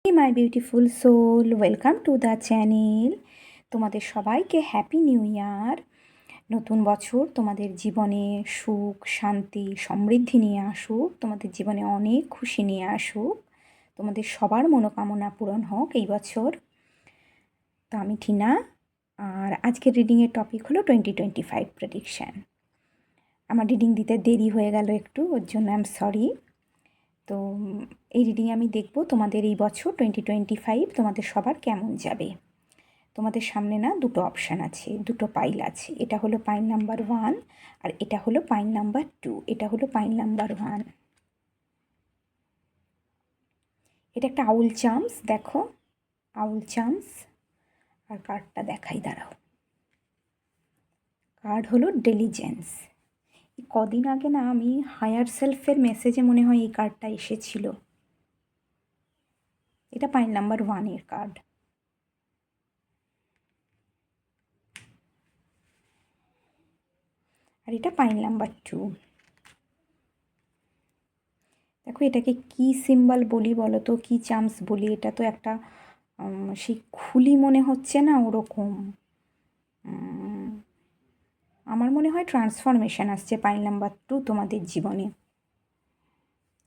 Hey my beautiful soul, welcome to the channel. তোমাদের সবাইকে happy new year. নতুন বছর তোমাদের জীবনে সুখ শান্তি সমৃদ্ধি নিয়ে আসুক, তোমাদের জীবনে অনেক খুশি নিয়ে আসুক, তোমাদের সবার মনোকামনা পূরণ হোক এই বছর। তো আমি টিনা, আর আজকের রিডিংয়ের টপিক হলো 2025 প্রেডিকশান। আমার রিডিং দিতে দেরি হয়ে গেল একটু, ওর জন্য আই এম সরি। তো এই রিডিং আমি দেখব তোমাদের এই বছর 2025 তোমাদের সবার কেমন যাবে। তোমাদের সামনে না দুটো অপশান আছে, দুটো পাইল আছে। এটা হলো পাইল নাম্বার 1 আর এটা হলো পাইল নাম্বার 2। এটা হলো পাইল নাম্বার 1। এটা একটা আউল চামস, দেখো আউল চামস। আর কার্ডটা দেখাই, দাঁড়াও। কার্ড হলো ডেলিজেন্স। কদিন আগে না আমি হায়ার সেলফের মেসেজে মনে হয় এই কার্ডটা এসেছিল। এটা পাইল নাম্বার 1-এর কার্ড। আর এটা পাইল নাম্বার 2। দেখো এটাকে কি সিম্বল বলি বলো তো, কি চামস বলি? এটা তো একটা সেই খুলি মনে হচ্ছে না, ওরকম। আমার মনে হয় ট্রান্সফরমেশন আসছে পাইল নাম্বার 2 তোমাদের জীবনে।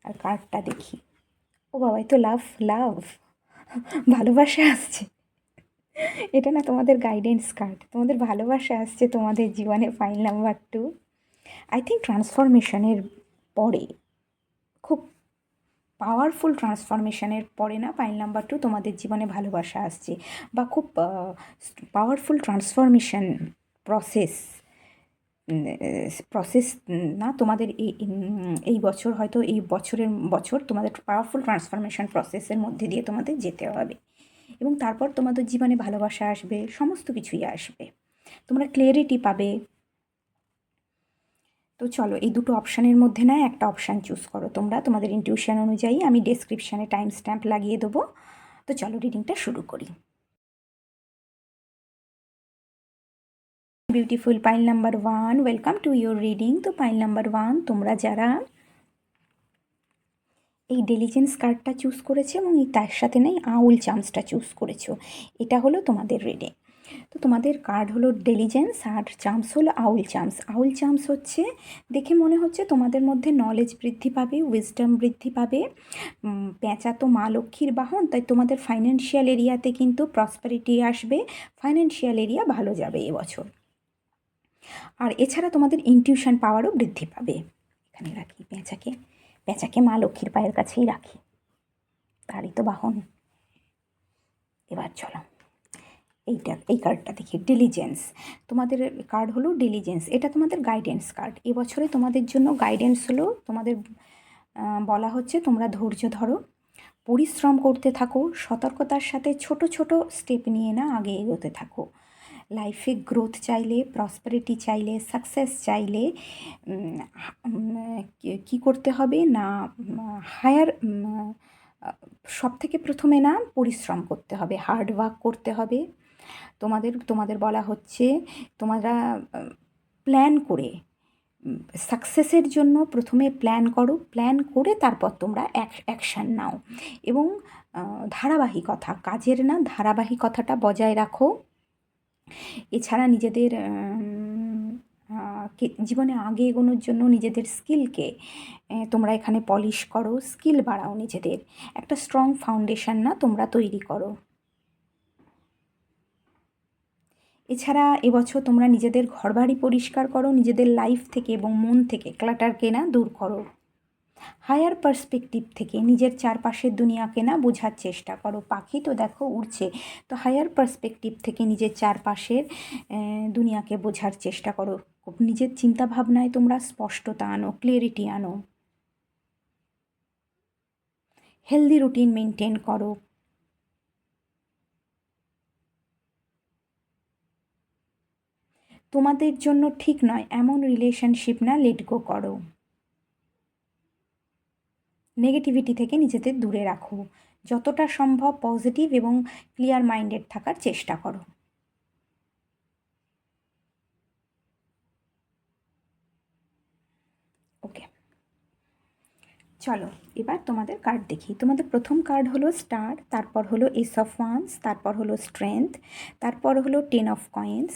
আর কার্ডটা দেখি, ও বাবাই তো লাভ লাভ, ভালোবাসা আসছে। এটা না তোমাদের গাইডেন্স কার্ড, তোমাদের ভালোবাসা আসছে তোমাদের জীবনে পাইল নাম্বার 2। আই থিঙ্ক ট্রান্সফরমেশনের পরে, খুব পাওয়ারফুল ট্রান্সফরমেশনের পরে না পাইল নাম্বার 2 তোমাদের জীবনে ভালোবাসা আসছে, বা খুব পাওয়ারফুল ট্রান্সফরমেশন প্রসেস প্রসেস না তোমাদের এই বছর, হয়তো এই বছর তোমাদের পাওয়ারফুল ট্রান্সফরমেশন প্রসেসের মধ্যে দিয়ে তোমাদের যেতে হবে, এবং তারপর তোমাদের জীবনে ভালোবাসা আসবে, সমস্ত কিছুই আসবে, তোমরা ক্লিয়ারিটি পাবে। তো চলো এই দুটো অপশানের মধ্যে না একটা অপশান চুজ করো তোমরা তোমাদের ইনটিউশন অনুযায়ী। আমি ডেসক্রিপশানে টাইম স্ট্যাম্প লাগিয়ে দেবো। তো চলো রিডিংটা শুরু করি। Beautiful pile number 1, welcome to your reading. তো পাইল নাম্বার 1, তোমরা যারা এই ডেলিজেন্স কার্ডটা চুজ করেছে এবং তার সাথে নেই আউল চামসটা চুজ করেছো, এটা হলো তোমাদের রিডিং। তো তোমাদের কার্ড হলো ডেলিজেন্স আর চামস হলো আউল চামস। আউল চামস হচ্ছে, দেখে মনে হচ্ছে তোমাদের মধ্যে নলেজ বৃদ্ধি পাবে, উইজডম বৃদ্ধি পাবে। পেঁচা তো মা লক্ষ্মীর বাহন, তাই তোমাদের ফাইন্যান্সিয়াল এরিয়াতে কিন্তু প্রসপারিটি আসবে, ফাইন্যান্সিয়াল এরিয়া ভালো যাবে এবছর। আর এছাড়া তোমাদের ইনটিউশন পাওয়ারও বৃদ্ধি পাবে। এখানে রাখি পেঁচাকে, পেঁচাকে মা লক্ষ্মীর পায়ের কাছেই রাখি, তারই তো বাহন। এবার চলো এই কার্ডটা দেখি, ডিলিজেন্স। তোমাদের কার্ড হলো ডিলিজেন্স, এটা তোমাদের গাইডেন্স কার্ড। এবছরে তোমাদের জন্য গাইডেন্স হলো, তোমাদের বলা হচ্ছে তোমরা ধৈর্য ধরো, পরিশ্রম করতে থাকো, সতর্কতার সাথে ছোট ছোট স্টেপ নিয়ে না আগে এগোতে থাকো। লাইফে গ্রোথ চাইলে, প্রসপারিটি চাইলে, সাকসেস চাইলে কী করতে হবে না, হায়ার সব থেকে প্রথমে না পরিশ্রম করতে হবে, হার্ড ওয়ার্ক করতে হবে। তোমাদের বলা হচ্ছে তোমরা প্ল্যান করে, সাকসেসের জন্য প্রথমে প্ল্যান করো, প্ল্যান করে তারপর তোমরা অ্যাকশান নাও, এবং ধারাবাহিকতা, কাজের না ধারাবাহিকতাটা বজায় রাখো। এছাড়া নিজেদের জীবনে আগে এগোনোর জন্য নিজেদের স্কিলকে তোমরা এখানে পলিশ করো, স্কিল বাড়াও, নিজেদের একটা স্ট্রং ফাউন্ডেশন না তোমরা তৈরি করো। এছাড়া এবছর তোমরা নিজেদের ঘরবাড়ি পরিষ্কার করো, নিজেদের লাইফ থেকে এবং মন থেকে ক্লাটারকে না দূর করো। হায়ার পার্সপেক্টিভ থেকে নিজের চারপাশের দুনিয়াকে না বোঝার চেষ্টা করো। পাখি তো দেখো উড়ছে, তো হায়ার পার্সপেক্টিভ থেকে নিজের চারপাশের দুনিয়াকে বোঝার চেষ্টা করো। নিজের চিন্তাভাবনায় তোমরা স্পষ্টতা আনো, ক্লিয়ারিটি আনো। হেলদি রুটিন মেনটেন করো। তোমাদের জন্য ঠিক নয় এমন রিলেশনশিপ না লেট গো করো। নেগেটিভিটি থেকে নিজেদের দূরে রাখো, যতটা সম্ভব পজিটিভ এবং ক্লিয়ার মাইন্ডেড থাকার চেষ্টা করো। ওকে, চলো এবার তোমাদের কার্ড দেখি। তোমাদের প্রথম কার্ড হলো স্টার, তারপর হলো এস অফ ওয়ান্স, তারপর হলো স্ট্রেংথ, তারপর হলো 10 of coins,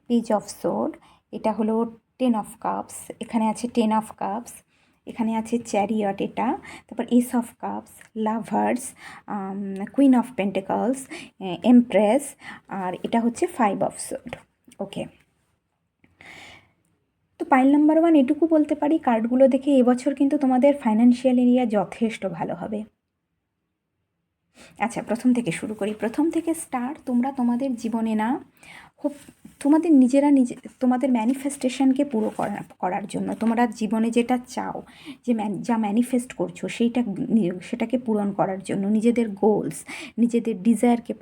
page of sword, এটা হলো 10 অফ কাপস, এখানে আছে 10 অফ কাপস, এখানে আছে চ্যারিয়ট, এটা তারপর ace of cups, lovers, queen of pentacles, empress, আর এটা হচ্ছে 5 অফ সোর্ড। ওকে, তো পাইল নাম্বার 1 এটুকু বলতে পারি, কার্ডগুলো দেখে এবছর কিন্তু তোমাদের ফাইন্যান্সিয়াল এরিয়া যথেষ্ট ভালো হবে। আচ্ছা, প্রথম থেকে শুরু করি। প্রথম থেকে স্টার, তোমরা তোমাদের জীবনে না খুব তোমাদের নিজেরা তোমাদের ম্যানিফেস্টেশনকে পুরো করার জন্য, তোমরা জীবনে যেটা চাও, যে যা ম্যানিফেস্ট করছো সেটাকে পূরণ করার জন্য, নিজেদের গোলস, নিজেদের ডিজায়ারকে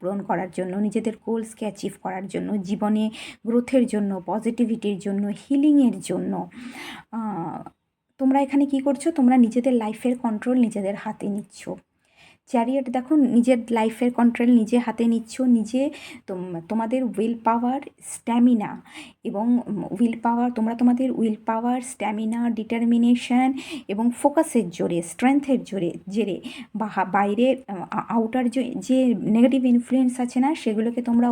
পূরণ করার জন্য, নিজেদের গোলসকে অ্যাচিভ করার জন্য, জীবনে গ্রোথের জন্য, পজিটিভিটির জন্য, হিলিংয়ের জন্য তোমরা এখানে কি করছো? তোমরা নিজেদের লাইফের কন্ট্রোল নিজেদের হাতে নিচ্ছ। চ্যারিয়ট দেখো, নিজের লাইফের কন্ট্রোল নিজে হাতে নিচ্ছ, নিজে তোমাদের উইল পাওয়ার, স্ট্যামিনা এবং তোমরা তোমাদের উইল পাওয়ার, স্ট্যামিনা, ডিটারমিনেশন এবং ফোকাসের জোরে, স্ট্রেংথের জেরে বা বাইরে আউটার যে নেগেটিভ ইনফ্লুয়েন্স আছে না, সেগুলোকে তোমরা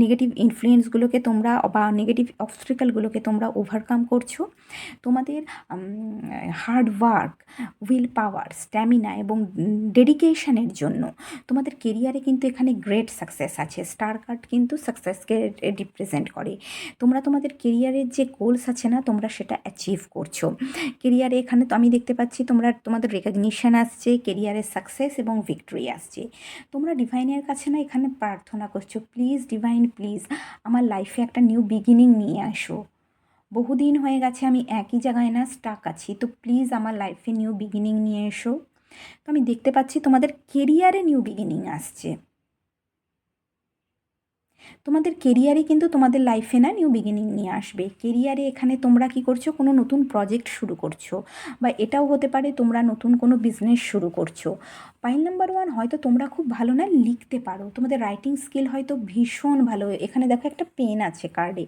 নেগেটিভ ইনফ্লুয়েন্সগুলোকে তোমরা বা নেগেটিভ অবস্ট্রিকালগুলোকে তোমরা ওভারকাম করছো। তোমাদের hard work, will power, stamina এবং ডেডিকেশনের জন্য তোমাদের কেরিয়ারে কিন্তু এখানে গ্রেট সাকসেস আছে। স্টার কার্ড কিন্তু সাকসেসকে রিপ্রেজেন্ট করে। তোমরা তোমাদের কেরিয়ারের যে গোলস আছে না, তোমরা সেটা অ্যাচিভ করছো। কেরিয়ারে এখানে তো আমি দেখতে পাচ্ছি তোমাদের রেকগনিশন আসছে, কেরিয়ারের সাকসেস এবং ভিক্টরি আসছে। তোমরা ডিভাইনের কাছে না এখানে প্রার্থনা করছো, প্লিজ ডিভাইন, প্লিজ আমার লাইফে একটা নিউ বিগিনিং নিয়ে আসো। বহুদিন হয়ে গেছে আমি একই জায়গায় না স্টাক আছি, তো প্লিজ আমার লাইফে নিউ বিগিনিং নিয়ে এসো। তো আমি দেখতে পাচ্ছি তোমাদের কেরিয়ারে নিউ বিগিনিং আসছে। তোমাদের কেরিয়ারে কিন্তু তোমাদের লাইফে না নিউ বিগিনিং নিয়ে আসবে। কেরিয়ারে এখানে তোমরা কি করছো? কোনো নতুন প্রজেক্ট শুরু করছো, বা এটাও হতে পারে তোমরা নতুন কোনো বিজনেস শুরু করছো। পাইল নাম্বার 1, হয়তো তোমরা খুব ভালো না লিখতে পারো, তোমাদের রাইটিং স্কিল হয়তো ভীষণ ভালো। এখানে দেখো একটা পেন আছে কার্ডে।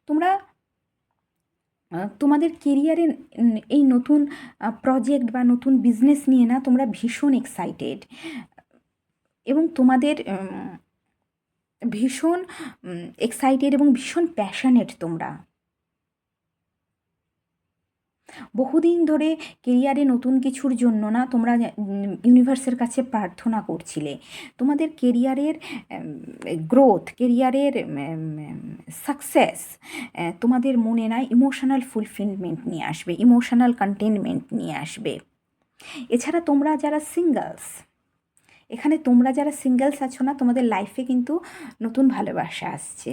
তোমরা তোমাদের কেরিয়ারে এই নতুন প্রজেক্ট বা নতুন বিজনেস নিয়ে না তোমরা ভীষণ এক্সাইটেড এবং তোমাদের ভীষণ এক্সাইটেড এবং ভীষণ প্যাশনেট। তোমরা বহুদিন ধরে কেরিয়ারে নতুন কিছুর জন্য না তোমরা ইউনিভার্সের কাছে প্রার্থনা করছিলে। তোমাদের কেরিয়ারের গ্রোথ, কেরিয়ারের সাকসেস তোমাদের মনে না ইমোশনাল ফুলফিলমেন্ট নিয়ে আসবে, ইমোশনাল কন্টেনমেন্ট নিয়ে আসবে। এছাড়া তোমরা যারা সিঙ্গলস, এখানে তোমরা যারা সিঙ্গেলস আছো না, তোমাদের লাইফে কিন্তু নতুন ভালোবাসা আসছে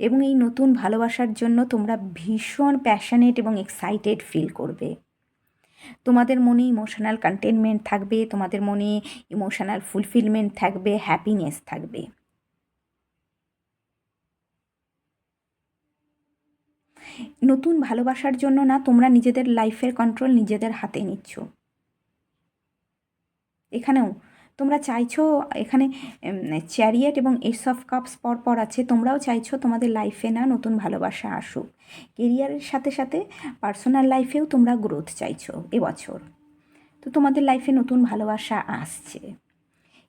এবং এই নতুন ভালোবাসার জন্য তোমরা ভীষণ প্যাশনেট এবং এক্সাইটেড ফিল করবে। তোমাদের মনে ইমোশনাল কন্টেনমেন্ট থাকবে, তোমাদের মনে ইমোশনাল ফুলফিলমেন্ট থাকবে, হ্যাপিনেস থাকবে। নতুন ভালোবাসার জন্য না তোমরা নিজেদের লাইফের কন্ট্রোল নিজেদের হাতে নিচ্ছ। এখানেও তোমরা চাইছো, এখানে চ্যারিয়েট এবং এস অফ কাপস পর আছে, তোমরাও চাইছো তোমাদের লাইফে না নতুন ভালোবাসা আসুক। কেরিয়ারের সাথে সাথে পার্সোনাল লাইফেও তোমরা গ্রোথ চাইছো এবছর। তো তোমাদের লাইফে নতুন ভালোবাসা আসছে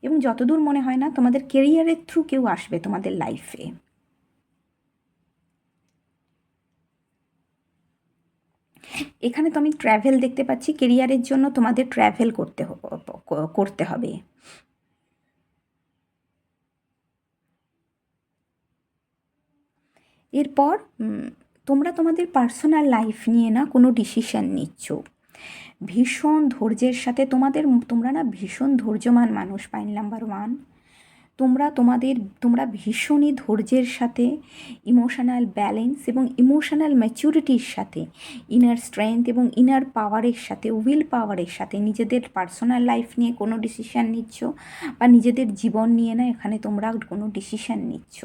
এবং যতদূর মনে হয় না তোমাদের কেরিয়ারের থ্রু কেউ আসবে তোমাদের লাইফে। এখানে তো আমি ট্র্যাভেল দেখতে পাচ্ছি, কেরিয়ারের জন্য তোমাদের ট্র্যাভেল করতে হবে। এরপর তোমরা তোমাদের পার্সোনাল লাইফ নিয়ে না কোনো ডিসিশন নিচ্ছ ভীষণ ধৈর্যের সাথে। তোমরা না ভীষণ ধৈর্যমান মানুষ। পাইল নাম্বার 1, তোমরা ভীষণই ধৈর্যের সাথে, ইমোশনাল ব্যালেন্স এবং ইমোশনাল ম্যাচুরিটির সাথে, ইনার স্ট্রেংথ এবং ইনার পাওয়ারের সাথে, উইল পাওয়ারের সাথে নিজেদের পার্সোনাল লাইফ নিয়ে কোনো ডিসিশান নিচ্ছ, বা নিজেদের জীবন নিয়ে না এখানে তোমরা কোনো ডিসিশান নিচ্ছ।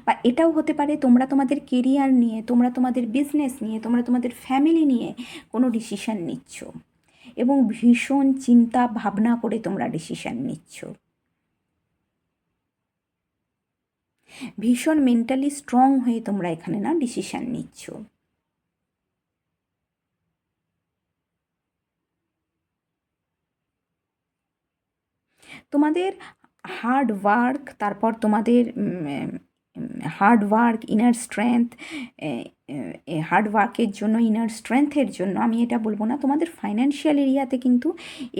বা এটাও হতে পারে তোমরা তোমাদের কেরিয়ার নিয়ে, তোমরা তোমাদের বিজনেস নিয়ে, তোমরা তোমাদের ফ্যামিলি নিয়ে কোনো ডিসিশান নিচ্ছ এবং ভীষণ চিন্তা ভাবনা করে তোমরা ডিসিশান নিচ্ছ। ভীষণ মেন্টালি স্ট্রং হয়ে তোমরা এখানে না ডিসিশান নিচ্ছ। তোমাদের হার্ড ওয়ার্ক, তারপর তোমাদের hard work, inner strength, hard ওয়ার্কের জন্য, ইনার স্ট্রেংথের জন্য আমি এটা বলবো না, তোমাদের ফাইন্যান্সিয়াল এরিয়াতে কিন্তু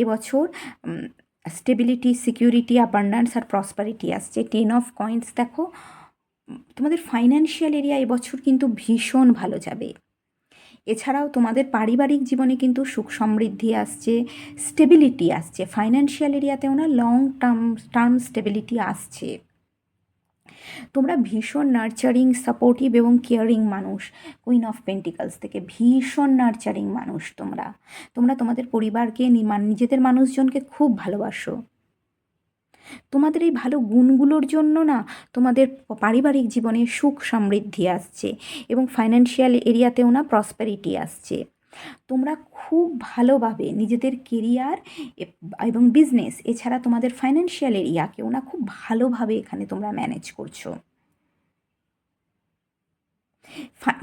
এবছর স্টেবিলিটি, সিকিউরিটি, অ্যাবান্ড্যান্স আর প্রসপারিটি আসছে। 10 অফ কয়েন্স দেখো, তোমাদের ফাইন্যান্সিয়াল এরিয়া এবছর কিন্তু ভীষণ ভালো যাবে। এছাড়াও তোমাদের পারিবারিক জীবনে কিন্তু সুখ সমৃদ্ধি আসছে, স্টেবিলিটি আসছে। ফাইন্যান্সিয়াল এরিয়াতেও না লং টার্ম স্টেবিলিটি আসছে। তোমরা ভীষণ নার্চারিং, সাপোর্টিভ এবং কেয়ারিং মানুষ। কুইন অফ পেন্টিকালস থেকে ভীষণ নার্চারিং মানুষ তোমরা। তোমরা তোমাদের পরিবারকে, নিজেদের মানুষজনকে খুব ভালোবাসো। তোমাদের এই ভালো গুণগুলোর জন্য না তোমাদের পারিবারিক জীবনে সুখ সমৃদ্ধি আসছে এবং ফাইন্যান্সিয়াল এরিয়াতেও না প্রসপারিটি আসছে। তোমরা খুব ভালোভাবে নিজেদের কেরিয়ার এবং বিজনেস, এছাড়া তোমাদের ফাইন্যান্সিয়াল এরিয়াকেও না খুব ভালোভাবে এখানে তোমরা ম্যানেজ করছো।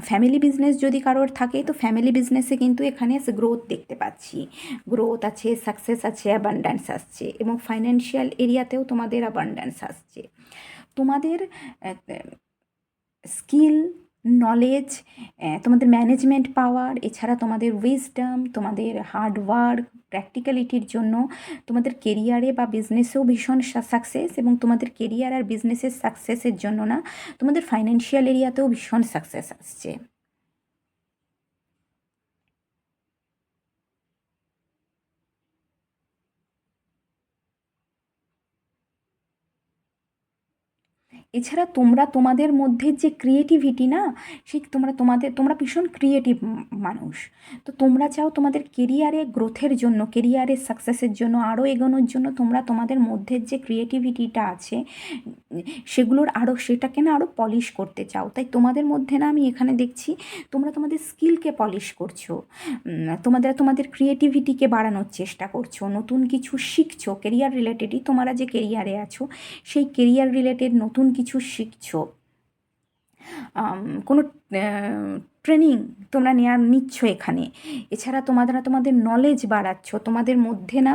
ফ্যামিলি বিজনেস যদি কারোর থাকে তো ফ্যামিলি বিজনেসে কিন্তু এখানে গ্রোথ দেখতে পাচ্ছি, গ্রোথ আছে, সাকসেস আছে, অ্যাবান্ড্যান্স আসছে এবং ফাইন্যান্সিয়াল এরিয়াতেও তোমাদের অ্যাবান্ড্যান্স আসছে। তোমাদের স্কিল, নলেজ, তোমাদের ম্যানেজমেন্ট পাওয়ার, এছাড়া তোমাদের উইজডম, তোমাদের হার্ড ওয়ার্ক, প্র্যাকটিক্যালিটির জন্য তোমাদের কেরিয়ারে বা বিজনেসেও ভীষণ সাকসেস, এবং তোমাদের কেরিয়ার আর বিজনেসের সাকসেসের জন্য না তোমাদের ফাইন্যান্সিয়াল এরিয়াতেও ভীষণ সাকসেস আসছে। এছাড়া তোমরা তোমাদের মধ্যে যে ক্রিয়েটিভিটি না, সেই তোমরা ভীষণ ক্রিয়েটিভ মানুষ। তো তোমরা চাও তোমাদের কেরিয়ারে গ্রোথের জন্য, কেরিয়ারের সাকসেসের জন্য, আরও এগোনোর জন্য তোমরা তোমাদের মধ্যে যে ক্রিয়েটিভিটিটা আছে সেটাকে না আরও পলিশ করতে চাও। তাই তোমাদের মধ্যে না আমি এখানে দেখছি তোমরা তোমাদের স্কিলকে পলিশ করছো, তোমাদের ক্রিয়েটিভিটিকে বাড়ানোর চেষ্টা করছো, নতুন কিছু শিখছো। কেরিয়ার রিলেটেডই, তোমরা যে কেরিয়ারে আছো সেই কেরিয়ার রিলেটেড নতুন কিছু শিখছো, কোনো ট্রেনিং তোমরা নিচ্ছ এখানে। এছাড়া তোমাদের নলেজ বাড়াচ্ছ, তোমাদের মধ্যে না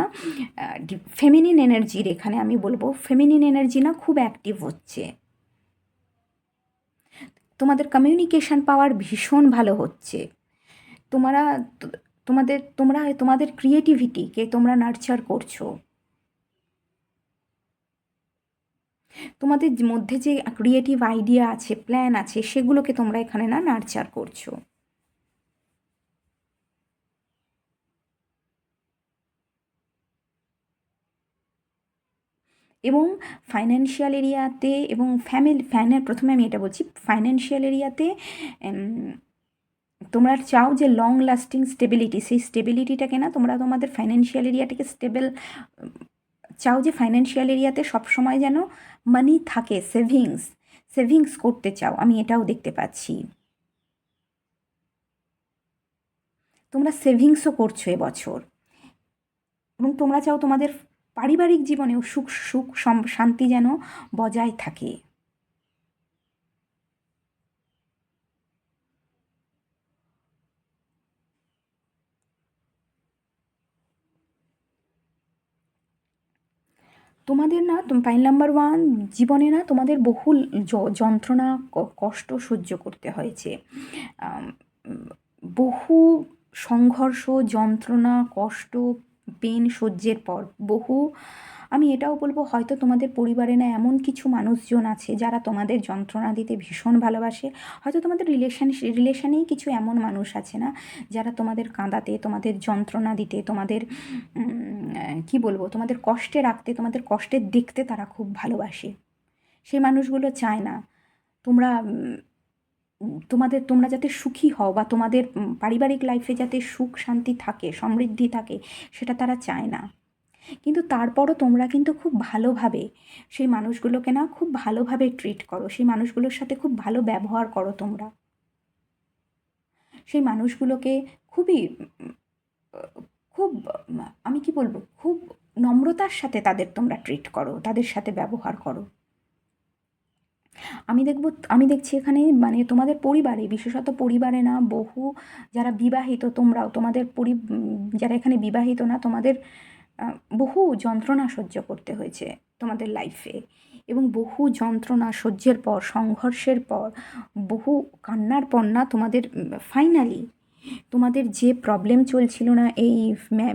ফেমিনিন এনার্জির, এখানে আমি বলবো ফেমিনিন এনার্জি না খুব অ্যাক্টিভ হচ্ছে। তোমাদের কমিউনিকেশন পাওয়ার ভীষণ ভালো হচ্ছে। তোমাদের ক্রিয়েটিভিটিকে তোমরা নার্চার করছো। তোমাদের মধ্যে যে ক্রিয়েটিভ আইডিয়া আছে, প্ল্যান আছে, সেগুলোকে তোমরা এখানে না নার্চার করছো। এবং ফাইন্যান্সিয়াল এরিয়াতে এবং প্রথমে আমি এটা বলছি, ফাইন্যান্সিয়াল এরিয়াতে তোমরা চাও যে লং লাস্টিং স্টেবিলিটি, সেই স্টেবিলিটিটাকে না তোমরা তোমাদের ফাইন্যান্সিয়াল এরিয়াটাকে চাও যে ফাইন্যান্সিয়াল এরিয়াতে সবসময় যেন মানি থাকে, সেভিংস করতে চাও, আমি এটাও দেখতে পাচ্ছি। তোমরা সেভিংসও করছো এবছর, এবং তোমরা চাও তোমাদের পারিবারিক জীবনেও সুখ শান্তি যেন বজায় থাকে। তোমাদের না পাইল নাম্বার 1, জীবনে না তোমাদের বহু যন্ত্রণা, কষ্ট সহ্য করতে হয়েছে। বহু সংঘর্ষ, যন্ত্রণা, কষ্ট, পেন সহ্যের পর আমি এটাও বলবো হয়তো তোমাদের পরিবারে না এমন কিছু মানুষজন আছে যারা তোমাদের যন্ত্রণা দিতে ভীষণ ভালোবাসে। হয়তো তোমাদের রিলেশনেই কিছু এমন মানুষ আছে না যারা তোমাদের কাঁদাতে, তোমাদের যন্ত্রণা দিতে, তোমাদের কি বলবো, তোমাদের কষ্টে রাখতে, তোমাদের কষ্টে দেখতে তারা খুব ভালোবাসে। সেই মানুষগুলো চায় না তোমরা যাতে সুখী হও, বা তোমাদের পারিবারিক লাইফে যাতে সুখ শান্তি থাকে, সমৃদ্ধি থাকে, সেটা তারা চায় না। কিন্তু তারপরও তোমরা কিন্তু খুব ভালোভাবে সেই মানুষগুলোকে না খুব ভালোভাবে ট্রিট করো, সেই মানুষগুলোর সাথে খুব ভালো ব্যবহার করো তোমরা। সেই মানুষগুলোকে খুব আমি কি বলবো, খুব নম্রতার সাথে তোমরা ট্রিট করো, তাদের সাথে ব্যবহার করো। আমি দেখছি এখানে মানে তোমাদের পরিবারে, বিশেষত পরিবারে না যারা বিবাহিত, যারা এখানে বিবাহিত না, তোমাদের বহু যন্ত্রণা সহ্য করতে হয়েছে তোমাদের লাইফে, এবং বহু যন্ত্রণা সহ্যের পর, সংঘর্ষের পর, বহু কান্নার পর না তোমাদের ফাইনালি তোমাদের যে প্রবলেম চলছিল না এই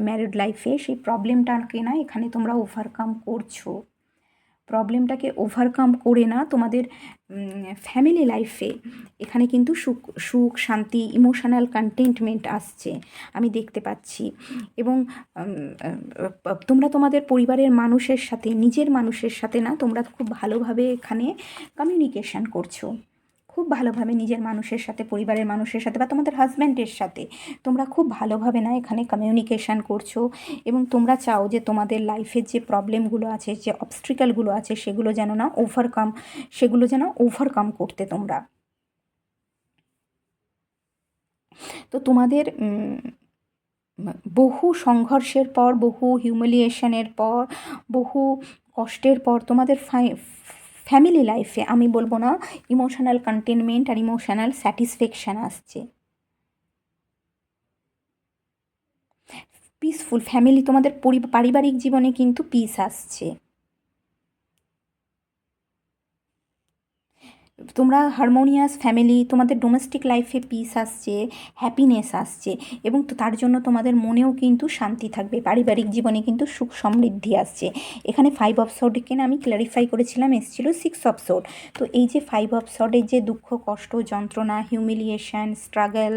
ম্যারিড লাইফে, সেই প্রবলেমটাকে না এখানে তোমরা ওভারকাম করছো। প্রবলেমটাকে ওভারকাম করে না তোমাদের ফ্যামিলি লাইফে এখানে কিন্তু সুখ সুখ শান্তি, ইমোশনাল কন্টেন্টমেন্ট আসছে আমি দেখতে পাচ্ছি। এবং তোমরা তোমাদের পরিবারের মানুষের সাথে, নিজের মানুষের সাথে না তোমরা খুব ভালোভাবে এখানে কমিউনিকেশান করছো, খুব ভালোভাবে নিজের মানুষের সাথে, পরিবারের মানুষের সাথে বা তোমাদের হাজব্যান্ডের সাথে তোমরা খুব ভালোভাবে না এখানে কমিউনিকেশান করছো। এবং তোমরা চাও যে তোমাদের লাইফের যে প্রবলেমগুলো আছে, যে অবস্ট্রিকালগুলো আছে, সেগুলো যেন না ওভারকাম করতে তোমরা। তো তোমাদের বহু সংঘর্ষের পর, বহু হিউমিলিয়েশনের পর, বহু কষ্টের পর তোমাদের ফ্যামিলি লাইফে আমি বলবো না, ইমোশনাল কন্টেনমেন্ট আর ইমোশনাল স্যাটিসফ্যাকশান আসছে। পিসফুল ফ্যামিলি, তোমাদের পারিবারিক জীবনে কিন্তু পিস আসছে। তোমরা হারমোনিয়াস ফ্যামিলি, তোমাদের ডোমেস্টিক লাইফে পিস আসছে, হ্যাপিনেস আসছে, এবং তো তার জন্য তোমাদের মনেও কিন্তু শান্তি থাকবে, পারিবারিক জীবনে কিন্তু সুখ সমৃদ্ধি আসছে। এখানে 5 অফ সর্ডকে না আমি ক্ল্যারিফাই করেছিলাম, এসেছিল 6 অফ সর্ড। তো এই যে 5 অফ সর্ডের যে দুঃখ, কষ্ট, যন্ত্রণা, হিউমিলিয়েশন, স্ট্রাগল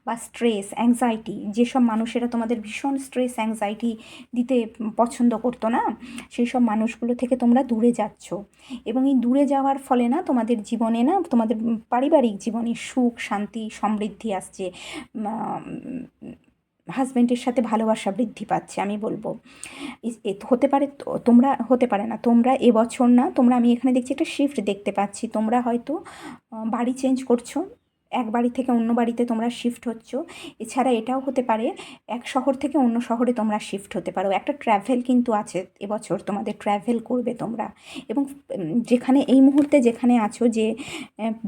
বা স্ট্রেস, অ্যাংজাইটি, যেসব মানুষেরা তোমাদের ভীষণ স্ট্রেস অ্যাংজাইটি দিতে পছন্দ করতো না, সেই সব মানুষগুলো থেকে তোমরা দূরে যাচ্ছ। এবং এই দূরে যাওয়ার ফলে না তোমাদের জীবনে না, তোমাদের পারিবারিক জীবনে সুখ শান্তি সমৃদ্ধি আসছে, হাজব্যান্ডের সাথে ভালোবাসা বৃদ্ধি পাচ্ছে আমি বলবো। হতে পারে তোমরা, হতে পারে না তোমরা এবছর না, তোমরা আমি এখানে দেখছি একটা শিফট দেখতে পাচ্ছি, তোমরা হয়তো বাড়ি চেঞ্জ করছো, এক বাড়ি থেকে অন্য বাড়িতে তোমরা শিফট হচ্ছ। এছাড়া এটাও হতে পারে এক শহর থেকে অন্য শহরে তোমরা শিফট হতে পারো। একটা ট্র্যাভেল কিন্তু আছে এবছর, তোমাদের ট্র্যাভেল করবে তোমরা। এবং যেখানে এই মুহূর্তে যেখানে আছো, যে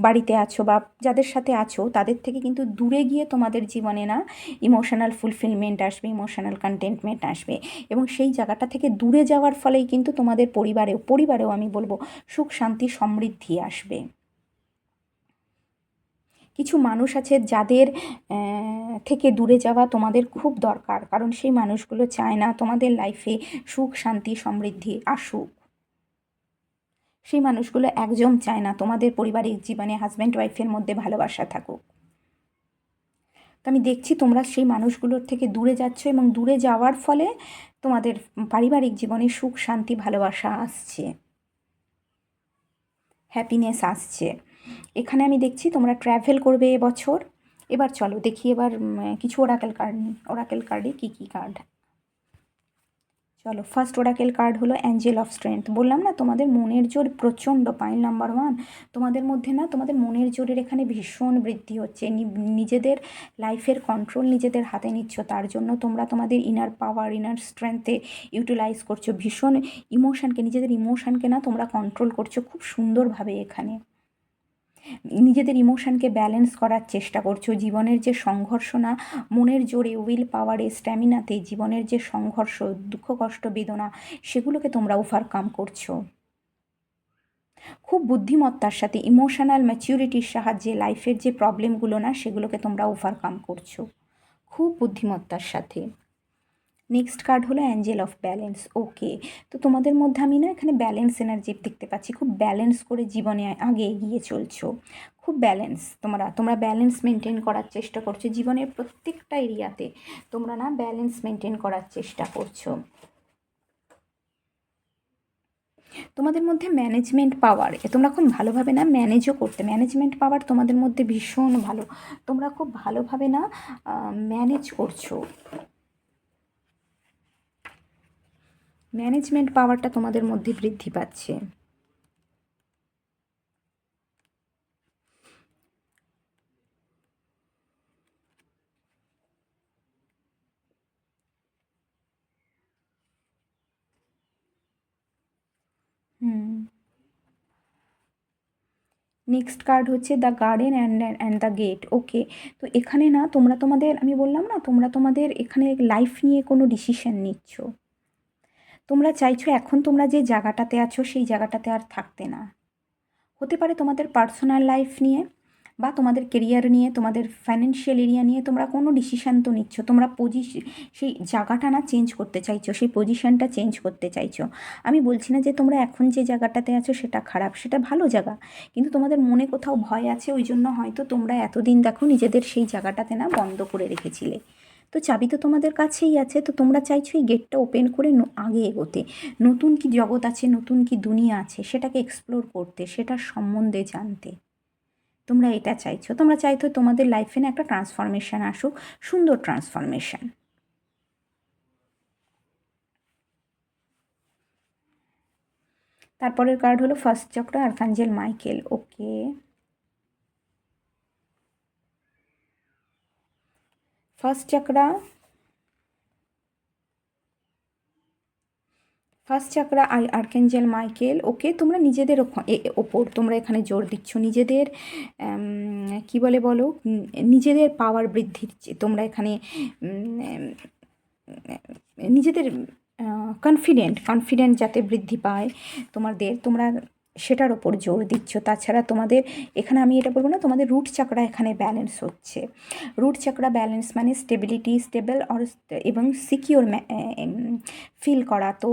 বাড়িতে আছো বা যাদের সাথে আছো, তাদের থেকে কিন্তু দূরে গিয়ে তোমাদের জীবনে না ইমোশনাল ফুলফিলমেন্ট আসবে, ইমোশনাল কন্টেন্টমেন্ট আসবে। এবং সেই জায়গাটা থেকে দূরে যাওয়ার ফলেই কিন্তু তোমাদের পরিবারেও আমি বলবো সুখ শান্তি সমৃদ্ধি আসবে। কিছু মানুষ আছে যাদের থেকে দূরে যাওয়া তোমাদের খুব দরকার, কারণ সেই মানুষগুলো চায় না তোমাদের লাইফে সুখ শান্তি সমৃদ্ধি আসুক। সেই মানুষগুলো একদম চায় না তোমাদের পারিবারিক জীবনে হাজব্যান্ড ওয়াইফের মধ্যে ভালোবাসা থাকুক। তো আমি দেখছি তোমরা সেই মানুষগুলোর থেকে দূরে যাচ্ছ, এবং দূরে যাওয়ার ফলে তোমাদের পারিবারিক জীবনে সুখ শান্তি ভালোবাসা আসছে, হ্যাপিনেস আসছে। এখানে আমি দেখছি তোমরা ট্র্যাভেল করবে এবছর। এবার চলো দেখি এবার কিছু ওরাকেল কার্ডে কী কী কার্ড। চলো, ফার্স্ট ওরাকেল কার্ড হলো অ্যাঞ্জেল অফ স্ট্রেংথ। বললাম না তোমাদের মনের জোর প্রচণ্ড, পাইল নাম্বার 1, তোমাদের মধ্যে না তোমাদের মনের জোরের এখানে ভীষণ বৃদ্ধি হচ্ছে। নিজেদের লাইফের কন্ট্রোল নিজেদের হাতে নিচ্ছ, তার জন্য তোমরা তোমাদের ইনার পাওয়ার, ইনার স্ট্রেংথে ইউটিলাইজ করছো, ভীষণ ইমোশনকে, নিজেদের ইমোশনকে না তোমরা কন্ট্রোল করছো খুব সুন্দরভাবে। এখানে নিজেদের ইমোশনকে ব্যালেন্স করার চেষ্টা করছো। জীবনের যে সংঘর্ষ না, মনের জোরে, উইল পাওয়ারে, স্ট্যামিনাতে জীবনের যে সংঘর্ষ, দুঃখ কষ্ট বেদনা, সেগুলোকে তোমরা ওভারকাম করছো খুব বুদ্ধিমত্তার সাথে, ইমোশনাল ম্যাচিউরিটির সাহায্যে। লাইফের যে প্রবলেমগুলো না, সেগুলোকে তোমরা ওভারকাম করছো খুব বুদ্ধিমত্তার সাথে। নেক্সট কার্ড হলো অ্যাঞ্জেল অফ ব্যালেন্স। ওকে, তো তোমাদের মধ্যে আমি না এখানে ব্যালেন্স এনার্জি দেখতে পাচ্ছি, খুব ব্যালেন্স করে জীবনে আগে এগিয়ে চলছো, খুব ব্যালেন্স। তোমরা ব্যালেন্স মেনটেন করার চেষ্টা করছো জীবনের প্রত্যেকটা এরিয়াতে, তোমরা না ব্যালেন্স মেনটেন করার চেষ্টা করছো। তোমাদের মধ্যে ম্যানেজমেন্ট পাওয়ার, তোমরা খুব ভালোভাবে না ম্যানেজও করতে, ম্যানেজমেন্ট পাওয়ার তোমাদের মধ্যে ভীষণ ভালো, তোমরা খুব ভালোভাবে না ম্যানেজ করছো। ম্যানেজমেন্ট পাওয়ারটা তোমাদের মধ্যে বৃদ্ধি পাচ্ছে। নেক্সট কার্ড হচ্ছে the garden and the gate. Okay, তো এখানে না তোমরা তোমাদের, আমি বললাম না তোমরা তোমাদের এখানে লাইফ নিয়ে কোনো ডিসিশন নিচ্ছ, তোমরা চাইছো এখন তোমরা যে জায়গাটাতে আছো সেই জায়গাটাতে আর থাকতে না। হতে পারে তোমাদের পার্সোনাল লাইফ নিয়ে বা তোমাদের কেরিয়ার নিয়ে, তোমাদের ফাইন্যান্সিয়াল এরিয়া নিয়ে তোমরা কোনো ডিসিশান তো নিচ্ছ, তোমরা সেই জায়গাটা না চেঞ্জ করতে চাইছো, সেই পজিশানটা চেঞ্জ করতে চাইছো। আমি বলছি না যে তোমরা এখন যে জায়গাটাতে আছো সেটা খারাপ, সেটা ভালো জায়গা, কিন্তু তোমাদের মনে কোথাও ভয় আছে, ওই জন্য হয়তো তোমরা এতদিন দেখো নিজেদের সেই জায়গাটাতে না বন্ধ করে রেখেছিলে। তো চাবি তো তোমাদের কাছেই আছে, তো তোমরা চাইছো এই গেটটা ওপেন করে আগে এগোতে, নতুন কি জগৎ আছে, নতুন কি দুনিয়া আছে সেটাকে এক্সপ্লোর করতে, সেটার সম্বন্ধে জানতে। তোমরা এটা চাইছো, তোমরা চাইতো তোমাদের লাইফে না একটা ট্রান্সফরমেশান আসুক, সুন্দর ট্রান্সফরমেশান। তারপরের কার্ড হলো first chakra archangel Michael. Okay, first chakra, first chakra archangel Michael. Okay, তোমরা নিজেদের ওপর তোমরা এখানে জোর দিচ্ছ, নিজেদের কি বলো, নিজেদের পাওয়ার বৃদ্ধির তোমরা এখানে নিজেদের কনফিডেন্ট যাতে বৃদ্ধি পায় তোমরা সেটার ওপর জোর দিচ্ছ। তাছাড়া তোমাদের এখানে আমি এটা বলবো না, তোমাদের রুট চাকরা এখানে ব্যালেন্স হচ্ছে। রুট চাকরা ব্যালেন্স মানে স্টেবল এবং সিকিওর ফিল করা, তো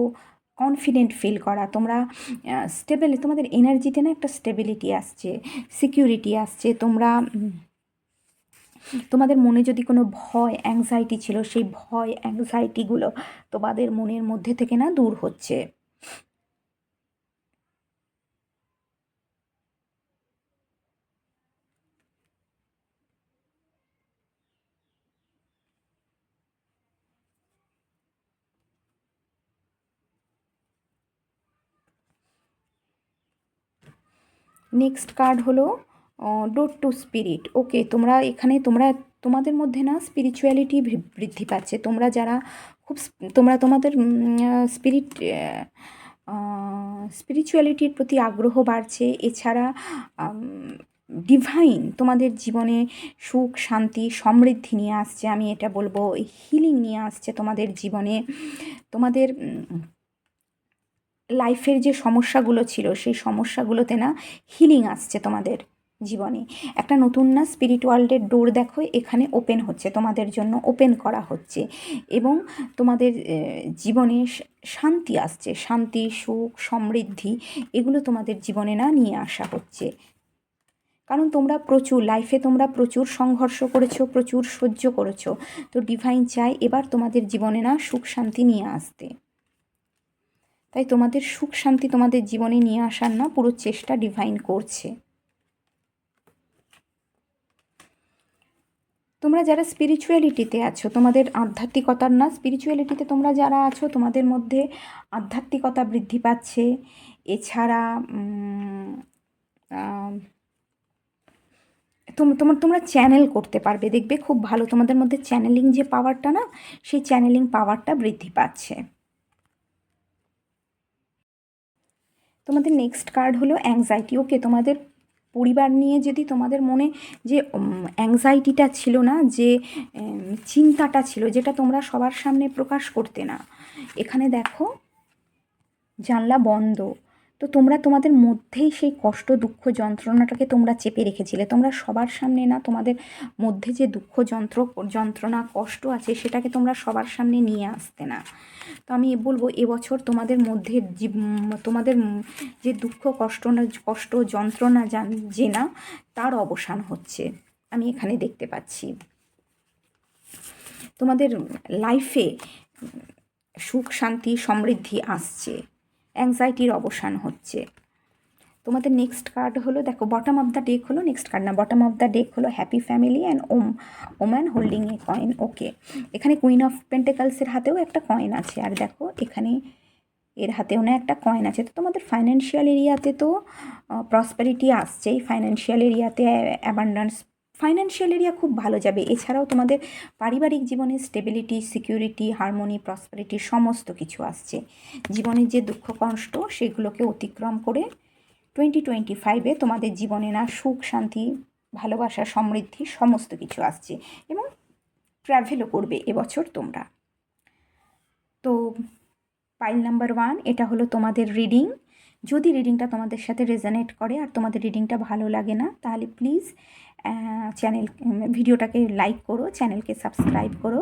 কনফিডেন্ট ফিল করা, তোমরা স্টেবল, তোমাদের এনার্জিতে না একটা স্টেবিলিটি আসছে, সিকিউরিটি আসছে। তোমাদের মনে যদি কোনো ভয় অ্যাংজাইটি ছিল, সেই ভয় অ্যাংজাইটিগুলো তোমাদের মনের মধ্যে থেকে না দূর হচ্ছে। নেক্সট কার্ড হলো ডোর টু স্পিরিট। ওকে, তোমরা এখানে তোমাদের মধ্যে না স্পিরিচুয়ালিটি বৃদ্ধি পাচ্ছে। তোমরা যারা খুব তোমাদের স্পিরিচুয়ালিটির প্রতি আগ্রহ বাড়ছে। এছাড়া ডিভাইন তোমাদের জীবনে সুখ, শান্তি, সমৃদ্ধি নিয়ে আসছে। আমি এটা বলবো হিলিং নিয়ে আসছে তোমাদের জীবনে। তোমাদের লাইফের যে সমস্যাগুলো ছিল সেই সমস্যাগুলোতে না হিলিং আসছে তোমাদের জীবনে। একটা নতুন না স্পিরিট ওয়ার্ল্ডের ডোর দেখো এখানে ওপেন হচ্ছে, তোমাদের জন্য ওপেন করা হচ্ছে, এবং তোমাদের জীবনে শান্তি আসছে, শান্তি, সুখ, সমৃদ্ধি এগুলো তোমাদের জীবনে না নিয়ে আসা হচ্ছে। কারণ তোমরা লাইফে তোমরা প্রচুর সংঘর্ষ করেছো, প্রচুর সহ্য করেছো। তো ডিভাইন চাই এবার তোমাদের জীবনে না সুখ শান্তি নিয়ে আসতে। তাই তোমাদের সুখ শান্তি তোমাদের জীবনে নিয়ে আসার না পুরো চেষ্টা ডিভাইন করছে। তোমরা যারা স্পিরিচুয়ালিটিতে আছো, তোমাদের আধ্যাত্মিকতার না স্পিরিচুয়ালিটিতে তোমরা যারা আছো, তোমাদের মধ্যে আধ্যাত্মিকতা বৃদ্ধি পাচ্ছে। এছাড়া তোমরা চ্যানেল করতে পারবে, দেখবে খুব ভালো তোমাদের মধ্যে চ্যানেলিং যে পাওয়ারটা না, সেই চ্যানেলিং পাওয়ারটা বৃদ্ধি পাচ্ছে। তোমাদের নেক্সট কার্ড হলো অ্যাংজাইটি। ওকে, তোমাদের পরিবার নিয়ে যদি তোমাদের মনে যে অ্যাংজাইটিটা ছিল না, যে চিন্তাটা ছিল, যেটা তোমরা সবার সামনে প্রকাশ করতে না, এখানে দেখো জানলা বন্ধ। তো তোমরা তোমাদের মধ্যেই সেই কষ্ট, দুঃখ, যন্ত্রণাটাকে তোমরা চেপে রেখেছিলে। তোমরা সবার সামনে না তোমাদের মধ্যে যে দুঃখ, যন্ত্রণা, কষ্ট আছে সেটাকে তোমরা সবার সামনে নিয়ে আসতে না। তো আমি বলবো এবছর তোমাদের মধ্যে তোমাদের যে দুঃখ, কষ্ট, যন্ত্রণা যে না, তার অবসান হচ্ছে আমি এখানে দেখতে পাচ্ছি। তোমাদের লাইফে সুখ, শান্তি, সমৃদ্ধি আসছে, অ্যাংজাইটির অবসান হচ্ছে। তোমাদের নেক্সট কার্ড হলো, দেখো বটম অফ দ্য ডেক হলো, নেক্সট কার্ড না, বটম অফ দ্য ডেক হলো happy family and woman holding a coin. Okay, এখানে কুইন অফ পেন্টেকালসের হাতেও একটা কয়েন আছে, আর দেখো এখানে এর হাতেও না একটা কয়েন আছে। তো তোমাদের ফাইন্যান্সিয়াল এরিয়াতে তো প্রসপারিটি আসছেই, ফাইন্যান্সিয়াল এরিয়াতে অ্যাবান্ডান্স, ফাইন্যান্সিয়াল এরিয়া খুব ভালো যাবে। এছাড়াও তোমাদের পারিবারিক জীবনে স্টেবিলিটি, সিকিউরিটি, হারমোনি, প্রসপারিটি সমস্ত কিছু আসছে। জীবনের যে দুঃখ কষ্ট সেগুলোকে অতিক্রম করে 2025-এ তোমাদের জীবনে না সুখ, শান্তি, ভালোবাসা, সমৃদ্ধি সমস্ত কিছু আসছে, এবং ট্র্যাভেলও করবে এবছর তোমরা। তো পাইল নাম্বার 1, এটা হলো তোমাদের রিডিং। যদি রিডিংটা তোমাদের সাথে রেজোনেট করে আর তোমাদের রিডিংটা ভালো লাগে না, তাহলে প্লিজ ভিডিওটাকে লাইক করো, চ্যানেলকে সাবস্ক্রাইব করো।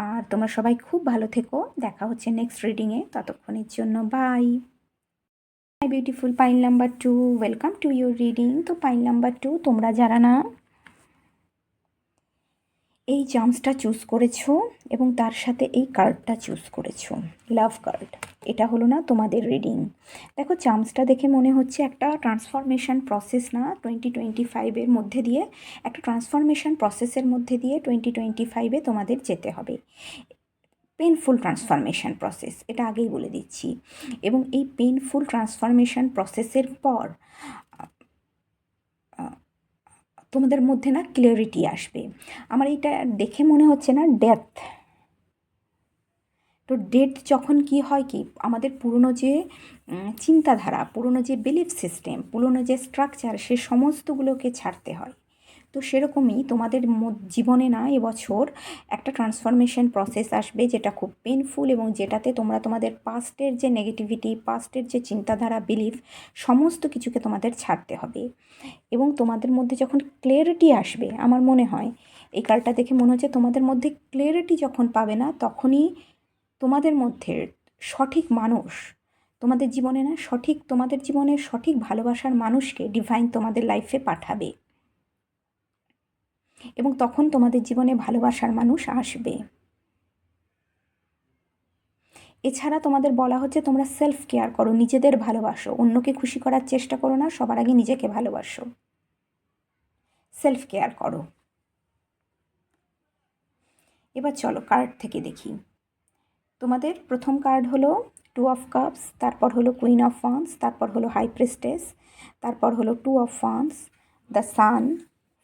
আর তোমরা সবাই খুব ভালো থেকো। দেখা হচ্ছে নেক্সট রিডিংয়ে, ততক্ষণের জন্য bye. My beautiful pile number 2, welcome to your reading. তো পাইল নাম্বার 2, তোমরা যারা না এই চার্মসটা চুজ করেছো এবং তার সাথে এই কার্ডটা চুজ করেছো, লাভ কার্ড, এটা হলো না তোমাদের রিডিং। দেখো চার্মসটা দেখে মনে হচ্ছে একটা ট্রান্সফরমেশন প্রসেস, না 2025-এর মধ্যে দিয়ে, একটা ট্রান্সফরমেশন প্রসেসের মধ্যে দিয়ে 2025-এ তোমাদের যেতে হবে। পেনফুল ট্রান্সফরমেশন প্রসেস, এটা আগেই বলে দিচ্ছি। এবং এই পেনফুল ট্রান্সফরমেশন প্রসেসের পর তোমাদের মধ্যে না ক্লিয়ারিটি আসবে। আমার এটা দেখে মনে হচ্ছে না ডেথ। তো ডেথ যখন কি হয়, কি আমাদের পুরনো যে চিন্তাধারা, পুরনো যে বিলিফ সিস্টেম, পুরনো যে স্ট্রাকচার, সে সমস্তগুলোকে ছাড়তে হয়। তো সেরকমই তোমাদের জীবনে না এবছর একটা ট্রান্সফরমেশন প্রসেস আসবে, যেটা খুব পেনফুল এবং যেটাতে তোমরা তোমাদের পাস্টের যে নেগেটিভিটি, পাস্টের যে চিন্তাধারা, বিলিফ, সমস্ত কিছুকে তোমাদের ছাড়তে হবে। এবং তোমাদের মধ্যে যখন ক্লিয়ারিটি আসবে, আমার মনে হয় এই কার্ডটা দেখে মনে হচ্ছে তোমাদের মধ্যে ক্লিয়ারিটি যখন পাবে না, তখনই তোমাদের মধ্যে সঠিক মানুষ তোমাদের জীবনে না তোমাদের জীবনের সঠিক ভালোবাসার মানুষকে ডিভাইন তোমাদের লাইফে পাঠাবে এবং তখন তোমাদের জীবনে ভালোবাসার মানুষ আসবে। এছাড়া তোমাদের বলা হচ্ছে তোমরা সেলফ কেয়ার করো, নিজেদের ভালোবাসো, অন্যকে খুশি করার চেষ্টা করো না, সবার আগে নিজেকে ভালোবাসো, সেলফ কেয়ার করো। এবার চলো কার্ড থেকে দেখি। তোমাদের প্রথম কার্ড হলো 2 অফ কাপস, তারপর হলো কুইন অফ ওয়ান্স, তারপর হলো হাই প্রিস্টেস, তারপর হলো 2 of wands, the sun,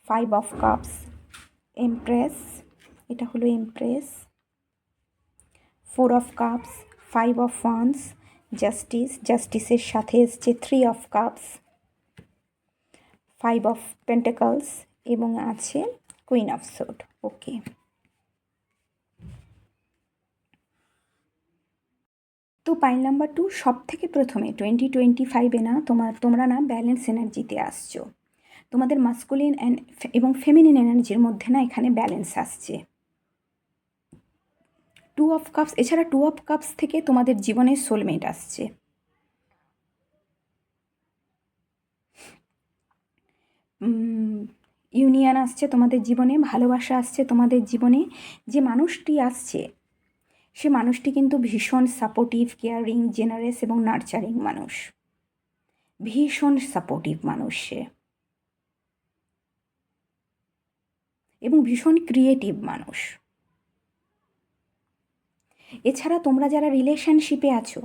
5 of cups, empress, এটা হলো empress, 4 of cups, 5 of wands, justice, জাস্টিসের সাথে এসছে 3 অফ কাপস, 5 অফ পেন্টাকলস এবং আছে কুইন অফ সোড। ওকে, তো পাইল নাম্বার 2, সব থেকে প্রথমে 2025-এ না তোমরা না ব্যালেন্স এনার্জিতে আসছো। তোমাদের মাস্কুলিন এবং ফেমিনিন এনার্জির মধ্যে না এখানে ব্যালেন্স আসছে। 2 অফ কাপস, এছাড়া 2 অফ কাপস থেকে তোমাদের জীবনের সোলমেট আসছে। ইউনিয়ন আসছে তোমাদের জীবনে, ভালোবাসা আসছে তোমাদের জীবনে। যে মানুষটি আসছে সে মানুষটি কিন্তু ভীষণ সাপোর্টিভ, কেয়ারিং, জেনারেস এবং নার্চারিং মানুষ, ভীষণ সাপোর্টিভ মানুষ সে, এবং ভীষণ ক্রিয়েটিভ মানুষ। এছাড়া তোমরা যারা রিলেশনশিপে আছো,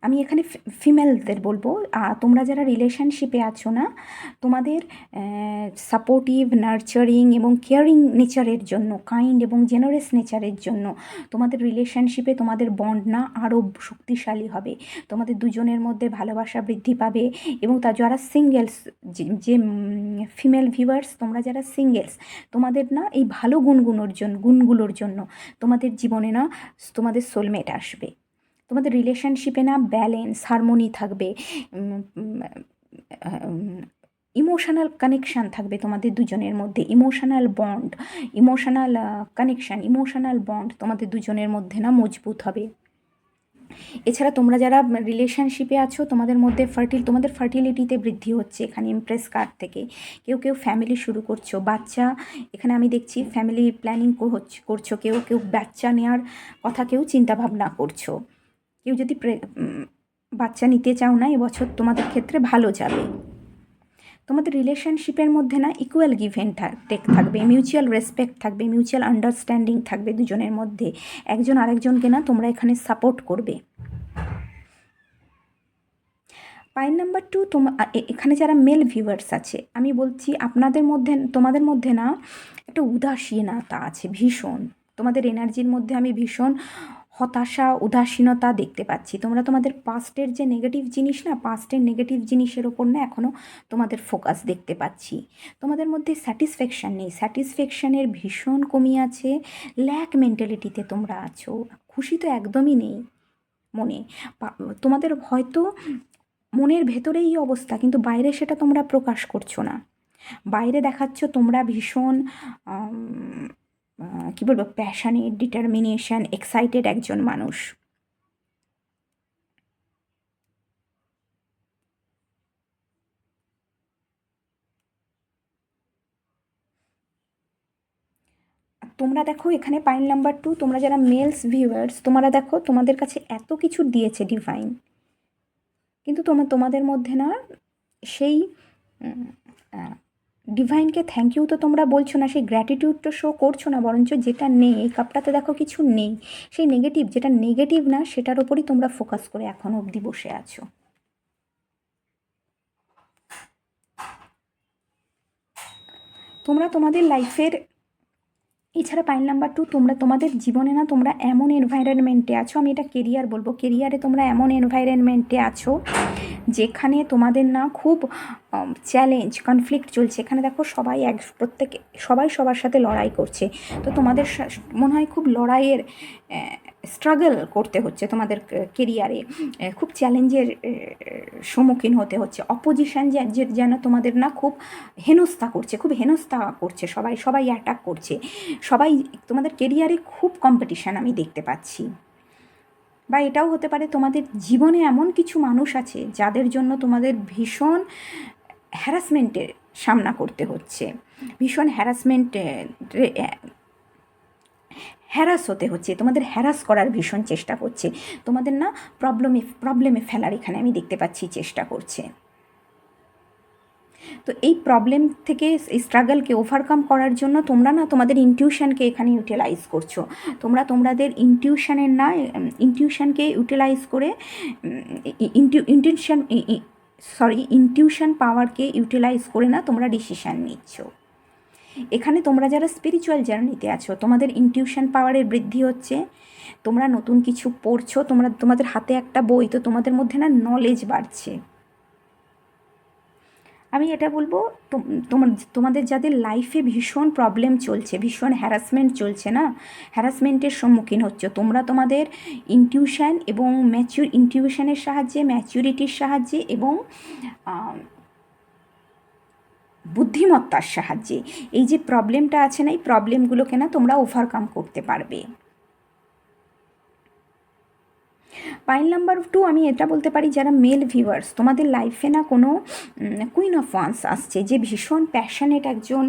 আমি এখানে ফিমেলদের বলবো, তোমরা যারা রিলেশনশিপে আছো না, তোমাদের সাপোর্টিভ, নার্চারিং এবং কেয়ারিং নেচারের জন্য, কাইন্ড এবং জেনারেস নেচারের জন্য তোমাদের রিলেশনশিপে তোমাদের বন্ড না আরও শক্তিশালী হবে। তোমাদের দুজনের মধ্যে ভালোবাসা বৃদ্ধি পাবে। এবং যারা সিঙ্গেলস, যে ফিমেল ভিউয়ার্স, তোমরা যারা সিঙ্গেলস, তোমাদের না এই ভালো গুণগুলোর জন্য তোমাদের জীবনে না তোমাদের সোলমেট আসবে। তোমাদের রিলেশনশিপে না ব্যালেন্স, হারমোনি থাকবে, ইমোশনাল কানেকশান থাকবে তোমাদের দুজনের মধ্যে, emotional bond, emotional connection, emotional bond তোমাদের দুজনের মধ্যে না মজবুত হবে। এছাড়া তোমরা যারা রিলেশনশিপে আছো, তোমাদের মধ্যে তোমাদের ফার্টিলিটিতে বৃদ্ধি হচ্ছে এখানে ইমপ্রেস কার্ড থেকে। কেউ ফ্যামিলি শুরু করছো, বাচ্চা, এখানে আমি দেখছি ফ্যামিলি প্ল্যানিং করছো, কেউ বাচ্চা নেওয়ার কথা চিন্তাভাবনা করছো। কেউ যদি বাচ্চা নিতে চাও না, এবছর তোমাদের ক্ষেত্রে ভালো যাবে। তোমাদের রিলেশনশিপের মধ্যে না ইকুয়াল গিভ অ্যান্ড টেক থাকবে, মিউচুয়াল রেসপেক্ট থাকবে, মিউচুয়াল আন্ডারস্ট্যান্ডিং থাকবে দুজনের মধ্যে। একজন আরেকজনকে না তোমরা এখানে সাপোর্ট করবে। পাইল নাম্বার 2, এখানে যারা মেল ভিউয়ার্স আছে, আমি বলছি তোমাদের মধ্যে না একটা উদাসীনতা আছে ভীষণ। তোমাদের এনার্জির মধ্যে আমি ভীষণ হতাশা, উদাসীনতা দেখতে পাচ্ছি। তোমরা তোমাদের পাস্টের যে নেগেটিভ জিনিস না, পাস্টের নেগেটিভ জিনিসের ওপর না এখনও তোমাদের ফোকাস দেখতে পাচ্ছি। তোমাদের মধ্যে স্যাটিসফ্যাকশান নেই, স্যাটিসফ্যাকশানের ভীষণ কমি আছে, ল্যাক মেন্টালিটিতে তোমরা আছো, খুশি তো একদমই নেই। মনে। তোমাদের হয়তো মনের ভেতরেই এই অবস্থা, কিন্তু বাইরে সেটা তোমরা প্রকাশ করছো না। বাইরে দেখাচ্ছ তোমরা ভীষণ কী বলবো, প্যাশানেট, ডিটারমিনেশন, এক্সাইটেড একজন মানুষ। তোমরা দেখো এখানে পাইল নাম্বার 2, তোমরা যারা মেলস ভিউয়ার্স, তোমরা দেখো তোমাদের কাছে এত কিছু দিয়েছে ডিভাইন, কিন্তু তোমাদের মধ্যে না সেই ডিভাইনকে থ্যাংক ইউ তো তোমরা বলছো না, সেই গ্র্যাটিটিউডটা শো করছো না, বরঞ্চ যেটা নেই, এই কাপটাতে দেখো কিছু নেই, সেই নেগেটিভ, যেটা নেগেটিভ না সেটার ওপরই তোমরা ফোকাস করে এখনও অবধি বসে আছো। তোমরা তোমাদের লাইফের, এছাড়া পাইল নাম্বার 2, তোমরা তোমাদের জীবনে না তোমরা এমন এনভায়রনমেন্টে আছো, আমি এটা কেরিয়ার বলবো, কেরিয়ারে তোমরা এমন এনভায়রনমেন্টে আছো যেখানে তোমাদের না খুব চ্যালেঞ্জ, কনফ্লিক্ট চলছে। এখানে দেখো সবাই সবাই সবার সাথে লড়াই করছে, তো তোমাদের মনে হয় খুব লড়াইয়ের স্ট্রাগল করতে হচ্ছে তোমাদের কেরিয়ারে, খুব চ্যালেঞ্জের সম্মুখীন হতে হচ্ছে। অপোজিশন যেন তোমাদের না খুব হেনস্থা করছে, খুব হেনস্থা করছে, সবাই অ্যাটাক করছে, সবাই তোমাদের কেরিয়ারে খুব কম্পিটিশান আমি দেখতে পাচ্ছি। বা এটাও হতে পারে তোমাদের জীবনে এমন কিছু মানুষ আছে যাদের জন্য তোমাদের ভীষণ হ্যারাসমেন্টের সামনা করতে হচ্ছে, ভীষণ হ্যারাস হতে হচ্ছে, তোমাদের হ্যারাস করার ভীষণ চেষ্টা করছে, তোমাদের না প্রবলেমে ফেলার এখানে আমি দেখতে পাচ্ছি চেষ্টা করছে। তো এই প্রবলেম থেকে, এই স্ট্রাগলকে ওভারকাম করার জন্য তোমরা না তোমাদের ইনটিউশনকে এখানে ইউটিলাইজ করছো, তোমাদের ইনটিউশনকে ইউটিলাইজ করে, ইনটিউশন পাওয়ারকে ইউটিলাইজ করে না তোমরা ডিসিশান নিচ্ছ। এখানে তোমরা যারা স্পিরিচুয়াল জার্নিতে আছো, তোমাদের ইনটিউশন পাওয়ারের বৃদ্ধি হচ্ছে, তোমরা নতুন কিছু পড়ছো, তোমাদের হাতে একটা বই, তো তোমাদের মধ্যে না নলেজ বাড়ছে। আমি এটা বলবো, তোমাদের যাদের লাইফে ভীষণ প্রবলেম চলছে, ভীষণ হ্যারাসমেন্ট চলছে না, হ্যারাসমেন্টের সম্মুখীন হচ্ছে, তোমরা তোমাদের ইনটিউশন এবং ইনটিউশনের সাহায্যে, ম্যাচুরিটির সাহায্যে এবং বুদ্ধিমত্তার সাহায্যে এই যে প্রবলেমটা আছে না, এই প্রবলেমগুলোকে না তোমরা ওভারকাম করতে পারবে। পাইল নাম্বার 2, আমি এটা বলতে পারি যারা মেল ভিউয়ার্স, তোমাদের লাইফে না কোনো কুইন অফ ওয়ান্স আসছে, যে ভীষণ প্যাশনেট একজন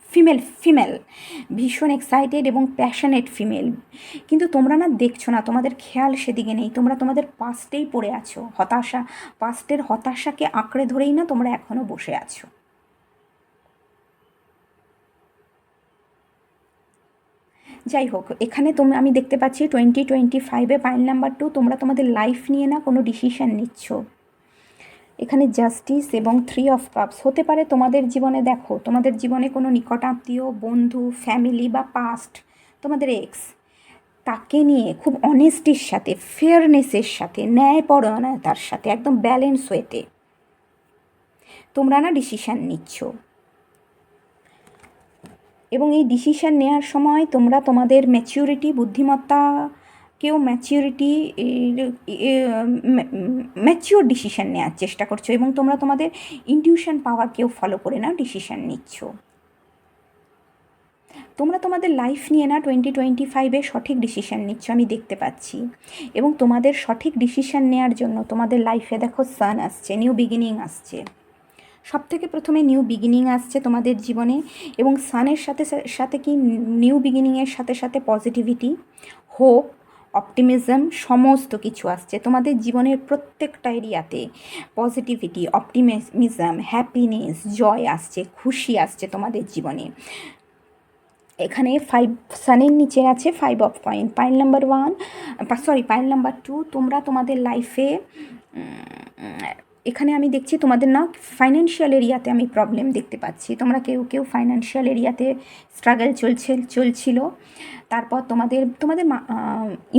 ফিমেল, ভীষণ এক্সাইটেড এবং প্যাশনেট ফিমেল, কিন্তু তোমরা না দেখছো না, তোমাদের খেয়াল সেদিকে নেই, তোমরা তোমাদের পাস্টেই পড়ে আছো, পাস্টের হতাশাকে আঁকড়ে ধরেই না তোমরা এখনও বসে আছো। যাই হোক, এখানে আমি দেখতে পাচ্ছি 2025-এ পাইল নাম্বার 2, তোমরা তোমাদের লাইফ নিয়ে না কোনো ডিসিশান নিচ্ছ। এখানে জাস্টিস এবং 3 অফ কাপস হতে পারে তোমাদের জীবনে। দেখো তোমাদের জীবনে কোনো নিকটাত্মীয়, বন্ধু, ফ্যামিলি বা পাস্ট, তোমাদের এক্স, তাকে নিয়ে খুব অনেস্টির সাথে, ফেয়ারনেসের সাথে, ন্যায়পরায়ণতার সাথে, একদম ব্যালেন্স ওয়েতে তোমরা না ডিসিশান নিচ্ছ। এবং এই ডিসিশান নেওয়ার সময় তোমরা তোমাদের ম্যাচিউরিটি, বুদ্ধিমত্তাকেও ম্যাচিওর ডিসিশান নেওয়ার চেষ্টা করছো, এবং তোমরা তোমাদের ইনটিউশন পাওয়ারকেও ফলো করে না ডিসিশান নিচ্ছ। তোমরা তোমাদের লাইফ নিয়ে না 2025-এ সঠিক ডিসিশান নিচ্ছ আমি দেখতে পাচ্ছি, এবং তোমাদের সঠিক ডিসিশান নেওয়ার জন্য তোমাদের লাইফে দেখো সান আসছে, নিউ বিগিনিং আসছে, সব থেকে প্রথমে নিউ বিগিনিং আসছে তোমাদের জীবনে, এবং সানের সাথে সাথে কি নিউ বিগিনিংয়ের সাথে সাথে পজিটিভিটি, হোপ, অপটিমিজম সমস্ত কিছু আসছে তোমাদের জীবনের প্রত্যেকটা এরিয়াতে। পজিটিভিটি, অপটিমিজম, হ্যাপিনেস, জয় আসছে, খুশি আসছে তোমাদের জীবনে। এখানে 5 সানের নিচে আছে 5 অফ কয়েন। পাইল নাম্বার 2, তোমরা তোমাদের লাইফে এখানে আমি দেখছি তোমাদের না ফাইন্যান্সিয়াল এরিয়াতে আমি প্রবলেম দেখতে পাচ্ছি, তোমরা কেউ ফাইন্যান্সিয়াল এরিয়াতে স্ট্রাগল চলছিল। তারপর তোমাদের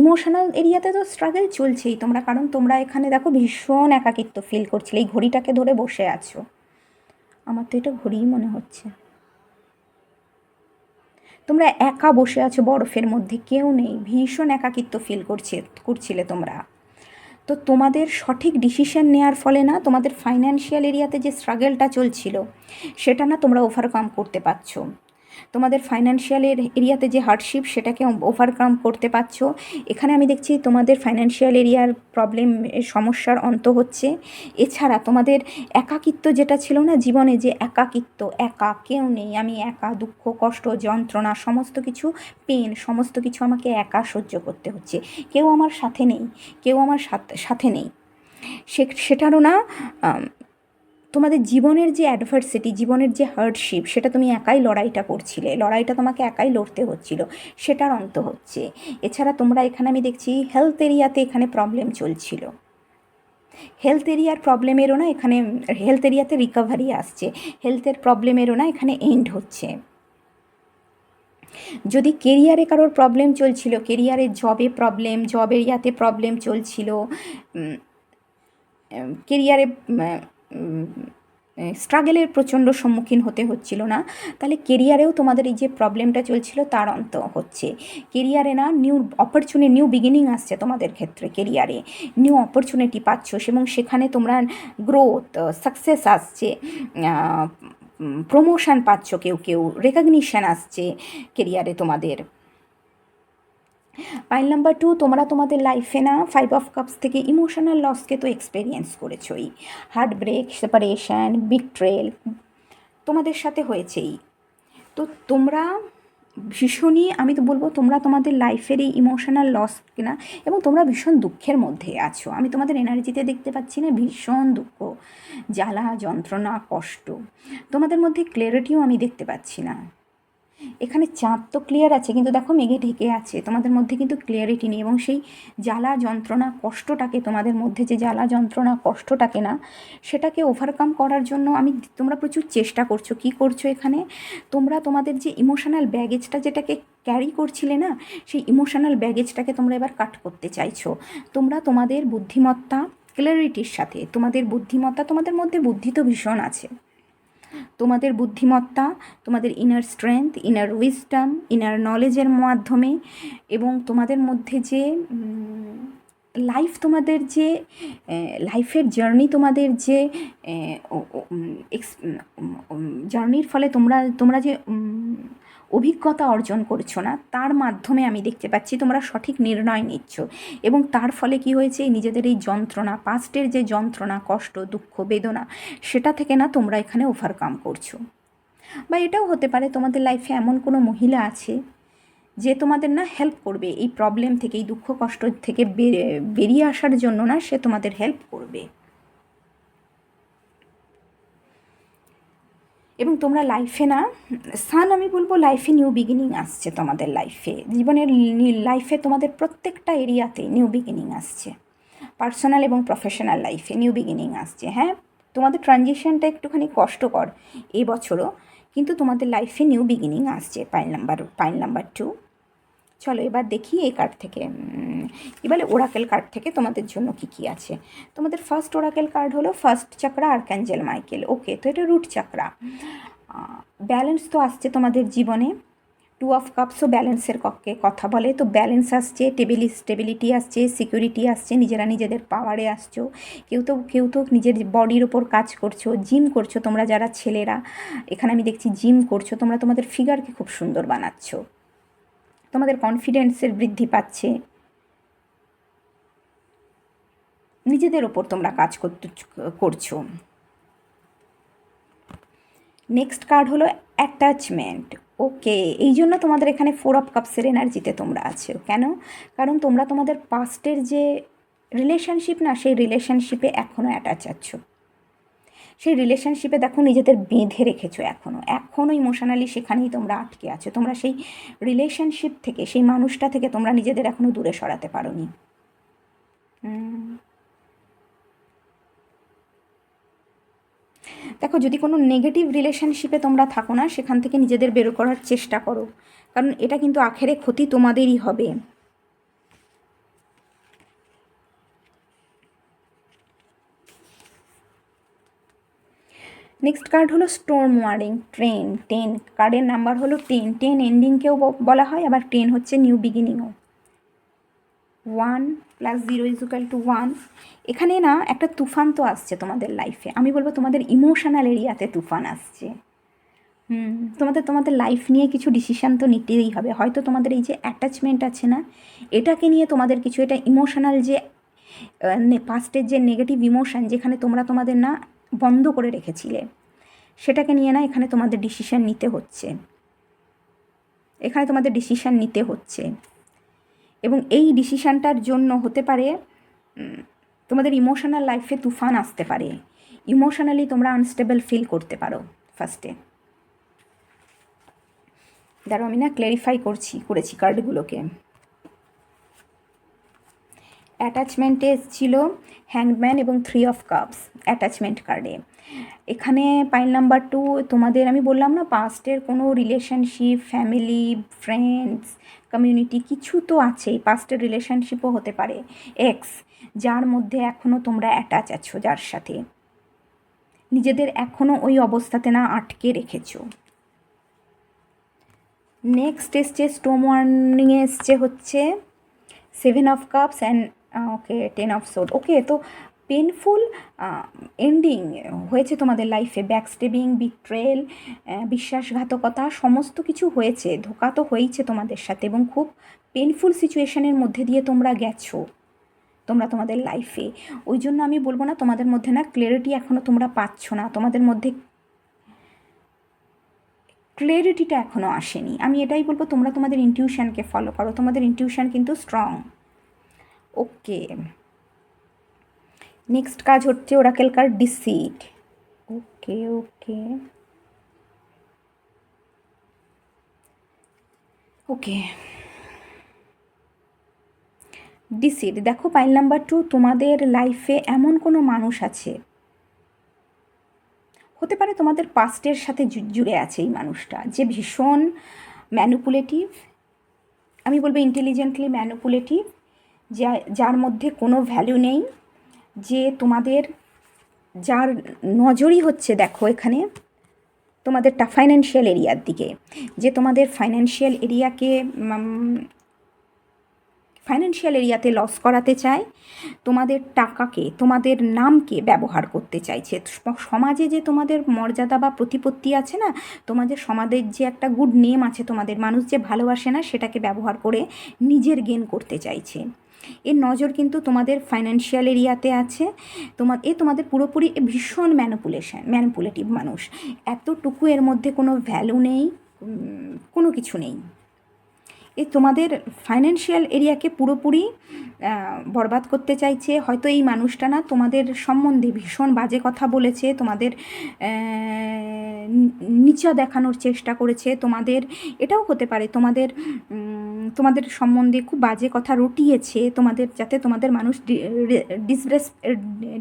ইমোশনাল এরিয়াতে তো স্ট্রাগল চলছেই কারণ তোমরা এখানে দেখো ভীষণ একাকিত্ব ফিল করছিলে, এই ঘড়িটাকে ধরে বসে আছো, আমার তো এটা ঘড়িই মনে হচ্ছে। তোমরা একা বসে আছো বরফের মধ্যে, কেউ নেই, ভীষণ একাকিত্ব ফিল করছিলে তোমরা। তো তোমাদের সঠিক ডিসিশন নেওয়ার ফলে না তোমাদের ফাইন্যান্সিয়াল এরিয়াতে যে স্ট্রাগলটা চলছিল সেটা না তোমরা ওভারকাম করতে পারছো। তোমাদের ফাইন্যান্সিয়ালের এরিয়াতে যে হার্ডশিপ সেটাকে ওভারকাম করতে পারছো। এখানে আমি দেখছি তোমাদের ফাইন্যান্সিয়াল এরিয়ার প্রবলেম সমস্যার অন্ত হচ্ছে। এছাড়া তোমাদের একাকিত্ব যেটা ছিল না জীবনে, যে একাকিত্ব, একা কেউ নেই, আমি একা, দুঃখ কষ্ট যন্ত্রণা সমস্ত কিছু, পেন সমস্ত কিছু আমাকে একা সহ্য করতে হচ্ছে, কেউ আমার সাথে নেই, কেউ আমার সাথে নেই। সেটারও না তোমাদের জীবনের যে অ্যাডভার্সিটি, জীবনের যে হার্ডশিপ, সেটা তুমি একাই লড়াইটা করছিলে, লড়াইটা তোমাকে একাই লড়তে হচ্ছিল, সেটার অন্ত হচ্ছে। এছাড়া তোমরা এখানে আমি দেখছি হেলথ এরিয়াতে এখানে প্রবলেম চলছিল, হেলথ এরিয়ার প্রবলেমেরও না এখানে, হেলথ এরিয়াতে রিকভারি আসছে, হেলথের প্রবলেমেরও না এখানে এন্ড হচ্ছে। যদি কেরিয়ারে কারোর প্রবলেম চলছিল, কেরিয়ারে জবে প্রবলেম, জব এরিয়াতে প্রবলেম চলছিল, কেরিয়ারে স্ট্রাগলের প্রচণ্ড সম্মুখীন হতে হচ্ছিল না, তাহলে কেরিয়ারেও তোমাদের এই যে প্রবলেমটা চলছিল তার অন্ত হচ্ছে। কেরিয়ারে না নিউ অপরচুনিটি, নিউ বিগিনিং আসছে তোমাদের ক্ষেত্রে, কেরিয়ারে নিউ অপরচুনিটি পাচ্ছ এবং সেখানে তোমরা গ্রোথ, সাকসেস আসছে, প্রমোশন পাচ্ছ, কেউ কেউ রেকগনিশন আসছে কেরিয়ারে তোমাদের। পাইল নাম্বার 2, তোমরা তোমাদের লাইফে না 5 অফ কাপস থেকে ইমোশনাল লসকে তো এক্সপেরিয়েন্স করেছোই, হার্ট ব্রেক, সেপারেশন, বিট্রেল তোমাদের সাথে হয়েছেই। তো তোমরা ভীষণই, আমি তো বলবো তোমরা তোমাদের লাইফের এই ইমোশনাল লস কিনা, এবং তোমরা ভীষণ দুঃখের মধ্যে আছো, আমি তোমাদের এনার্জিতে দেখতে পাচ্ছি না ভীষণ দুঃখ, জ্বালা যন্ত্রণা কষ্ট, তোমাদের মধ্যে ক্লিয়ারিটিও আমি দেখতে পাচ্ছি না। এখানে চাঁদ তো ক্লিয়ার আছে কিন্তু দেখো মেঘে ঢেকে আছে, তোমাদের মধ্যে কিন্তু ক্লিয়ারিটি নেই, এবং সেই জ্বালা যন্ত্রণা কষ্টটাকে, তোমাদের মধ্যে যে জ্বালা যন্ত্রণা কষ্টটাকে না, সেটাকে ওভারকাম করার জন্য তোমরা প্রচুর চেষ্টা করছো। কি করছো এখানে? তোমরা তোমাদের যে ইমোশনাল ব্যাগেজটা যেটাকে ক্যারি করছিলে না, সেই ইমোশনাল ব্যাগেজটাকে তোমরা এবার কাট করতে চাইছো। তোমরা তোমাদের বুদ্ধিমত্তা, ক্লিয়ারিটির সাথে, তোমাদের বুদ্ধিমত্তা, তোমাদের মধ্যে বুদ্ধি তো ভীষণ আছে, তোমাদের বুদ্ধিমত্তা, তোমাদের inner strength, inner wisdom, inner নলেজের মাধ্যমে, এবং তোমাদের মধ্যে যে লাইফ, তোমাদের যে লাইফের জার্নি, তোমাদের যে জার্নির ফলে তোমরা যে অভিজ্ঞতা অর্জন করছো না, তার মাধ্যমে আমি দেখতে পাচ্ছি তোমরা সঠিক নির্ণয় নিচ্ছ, এবং তার ফলে কি হয়েছে, নিজেদের এই যন্ত্রণা, পাস্টের যে যন্ত্রণা কষ্ট দুঃখ বেদনা, সেটা থেকে না তোমরা এখানে ওভারকাম করছো। বা এটাও হতে পারে তোমাদের লাইফে এমন কোনো মহিলা আছে যে তোমাদের না হেল্প করবে এই প্রবলেম থেকে, এই দুঃখ কষ্ট থেকে বেরিয়ে আসার জন্য না, সে তোমাদের হেল্প করবে। এবং তোমরা লাইফে না সান, আমি বলবো লাইফে নিউ বিগিনিং আসছে তোমাদের লাইফে, জীবনের লাইফে তোমাদের প্রত্যেকটা এরিয়াতে নিউ বিগিনিং আসছে, পার্সোনাল এবং প্রফেশনাল লাইফে নিউ বিগিনিং আসছে। হ্যাঁ, তোমাদের ট্রানজিশনটা একটুখানি কষ্টকর এই বছরও, কিন্তু তোমাদের লাইফে নিউ বিগিনিং আসছে। Pile number 2। চলো এবার দেখি এই কার্ড থেকে, কী বলে ওরাকেল কার্ড থেকে তোমাদের জন্য কি কি আছে। তোমাদের ফার্স্ট ওরাকেল কার্ড হলো ফার্স্ট চাকরা আর্ক্যাঞ্জেল মাইকেল। ওকে, তো এটা রুট চাকরা। ব্যালেন্স তো আসছে তোমাদের জীবনে, 2 অফ কাপসও ব্যালেন্সের কথা বলে, তো ব্যালেন্স আসছে, স্টেবিলিটি আসছে, সিকিউরিটি আসছে, নিজেরা নিজেদের পাওয়ারে আসছো। কেউ তো নিজের বডির ওপর কাজ করছো, জিম করছো, তোমরা যারা ছেলেরা এখানে আমি দেখছি জিম করছো, তোমরা তোমাদের ফিগারকে খুব সুন্দর বানাচ্ছ, তোমাদের কনফিডেন্সের বৃদ্ধি পাচ্ছে, নিজেদের ওপর তোমরা কাজ করছো। নেক্সট কার্ড হলো অ্যাটাচমেন্ট। ওকে, এই জন্য তোমাদের এখানে 4 অফ কাপসের এনার্জিতে তোমরা আছো। কেন? কারণ তোমরা তোমাদের পাস্টের যে রিলেশনশিপ না, সেই রিলেশনশিপে এখনও অ্যাটাচ আছো, সেই রিলেশনশিপে দেখো নিজেদের বেঁধে রেখেছো, এখনও ইমোশনালি সেখানেই তোমরা আটকে আছো, তোমরা সেই রিলেশনশিপ থেকে, সেই মানুষটা থেকে তোমরা নিজেদের এখনও দূরে সরাতে পারোনি। দেখো, যদি কোনো নেগেটিভ রিলেশনশিপে তোমরা থাকো না, সেখান থেকে নিজেদের বের করার চেষ্টা করো, কারণ এটা কিন্তু আখেরে ক্ষতি তোমাদেরই হবে। নেক্সট কার্ড হলো স্টোর্ম ওয়ার্নিং, 10 কার্ডের নাম্বার হলো 10 এন্ডিংকেও বলা হয়, আবার 10 হচ্ছে নিউ বিগিনিংও। 1 + 0 = 1। এখানে না একটা তুফান তো আসছে তোমাদের লাইফে, আমি বলবো তোমাদের ইমোশনাল এরিয়াতে তুফান আসছে। তোমাদের লাইফ নিয়ে কিছু ডিসিশান তো নিতেই হবে। হয়তো তোমাদের এই যে অ্যাটাচমেন্ট আছে না, এটাকে নিয়ে তোমাদের কিছু, এটা ইমোশনাল যে পাস্টের যে নেগেটিভ ইমোশান যেখানে তোমরা তোমাদের না বন্ধ করে রেখেছিলে, সেটাকে নিয়ে না এখানে তোমাদের ডিসিশান নিতে হচ্ছে, এখানে তোমাদের ডিসিশান নিতে হচ্ছে। এবং এই ডিসিশানটার জন্য হতে পারে তোমাদের ইমোশনাল লাইফে তুফান আসতে পারে, ইমোশনালি তোমরা আনস্টেবল ফিল করতে পারো। ফার্স্টে দাঁড়াও, আমি না ক্ল্যারিফাই করেছি কার্ডগুলোকে। অ্যাটাচমেন্টে ছিল হ্যাংম্যান এবং 3 অফ কাপস অ্যাটাচমেন্ট কার্ডে। এখানে পাইল নাম্বার 2, তোমাদের আমি বললাম না পাস্টের কোনো রিলেশনশিপ, ফ্যামিলি, ফ্রেন্ডস, কমিউনিটি কিছু তো আছেই, পাস্টের রিলেশনশিপও হতে পারে, এক্স যার মধ্যে এখনও তোমরা অ্যাটাচ আছো, যার সাথে নিজেদের এখনও ওই অবস্থাতে না আটকে রেখেছো। নেক্সট এসছে স্টোম ওয়ার্নিংয়ে এসছে হচ্ছে 7 of cups and okay 10 of sword. ওকে, তো পেনফুল এন্ডিং হয়েছে তোমাদের লাইফে, ব্যাকস্টেবিং, বিট্রেল, বিশ্বাসঘাতকতা, সমস্ত কিছু হয়েছে, ধোকা তো হয়েছে তোমাদের সাথে, এবং খুব পেনফুল সিচুয়েশনের মধ্যে দিয়ে তোমরা গেছো তোমাদের লাইফে। ওই জন্য আমি বলবো না তোমাদের মধ্যে না ক্লিয়ারিটি এখনও তোমরা পাচ্ছ না, তোমাদের মধ্যে ক্লিয়ারিটিটা এখনও আসেনি। আমি এটাই বলবো তোমরা তোমাদের ইনটিউশনকে ফলো করো, তোমাদের ইনটিউশন কিন্তু স্ট্রং। ওকে, নেক্সট কাজ হচ্ছে ওরাকেল কার্ড ডিসিট। ওকে ওকে ওকে ডিসিট। দেখো পাইল নাম্বার 2, তোমাদের লাইফে এমন কোনো মানুষ আছে, হতে পারে তোমাদের পাস্টের সাথে জুড়ে আছে এই মানুষটা, যে ভীষণ ম্যানুপুলেটিভ, আমি বলবো ইন্টেলিজেন্টলি ম্যানুপুলেটিভ, যার মধ্যে কোনো ভ্যালু নেই, যে তোমাদের যার নজরই হচ্ছে, দেখো এখানে তোমাদেরটা ফাইন্যান্সিয়াল এরিয়ার দিকে, যে তোমাদের ফাইন্যান্সিয়াল এরিয়াতে লস করাতে চায়, তোমাদের টাকাকে, তোমাদের নামকে ব্যবহার করতে চাইছে। সমাজে যে তোমাদের মর্যাদা বা প্রতিপত্তি আছে না, তোমাদের সমাজের যে একটা গুড নেম আছে, তোমাদের মানুষ যে ভালোবাসে না, সেটাকে ব্যবহার করে নিজের গেন করতে চাইছে। এর নজর কিন্তু তোমাদের ফাইন্যান্সিয়াল এরিয়াতে আছে। তোমাদের পুরোপুরি ভীষণ ম্যানুপুলেটিভ মানুষ, এতটুকু এর মধ্যে কোনো ভ্যালু নেই, কোনো কিছু নেই। তোমাদের ফাইন্যান্সিয়াল এরিয়াকে পুরোপুরি বরবাদ করতে চাইছে। হয়তো এই মানুষটা না তোমাদের সম্বন্ধে ভীষণ বাজে কথা বলেছে, তোমাদের নিচা দেখানোর চেষ্টা করেছে, তোমাদের এটাও হতে পারে তোমাদের সম্বন্ধে খুব বাজে কথা রটিয়েছে, তোমাদের যাতে তোমাদের মানুষ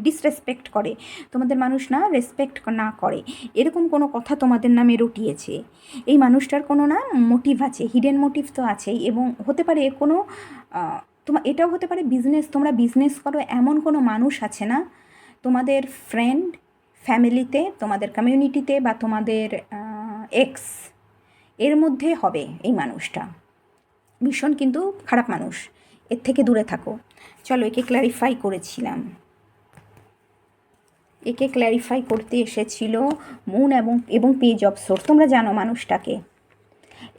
ডিসরেসপেক্ট করে, তোমাদের মানুষ না রেসপেক্ট না করে, এরকম কোনো কথা তোমাদের নামে রটিয়েছে। এই মানুষটার কোনো না মোটিভ আছে, হিডেন মোটিভ তো আছেই, এবং হতে পারে কোনো এটাও হতে পারে তোমরা বিজনেস করো, এমন কোনো মানুষ আছে না তোমাদের ফ্রেন্ড, ফ্যামিলিতে, তোমাদের কমিউনিটিতে, বা তোমাদের এক্স, এর মধ্যে হবে এই মানুষটা ভীষণ কিন্তু খারাপ মানুষ, এর থেকে দূরে থাকো। চলো, একে ক্ল্যারিফাই করতে এসেছিল মুন এবং পেজ অফ সোর্স। তোমরা জানো মানুষটাকে,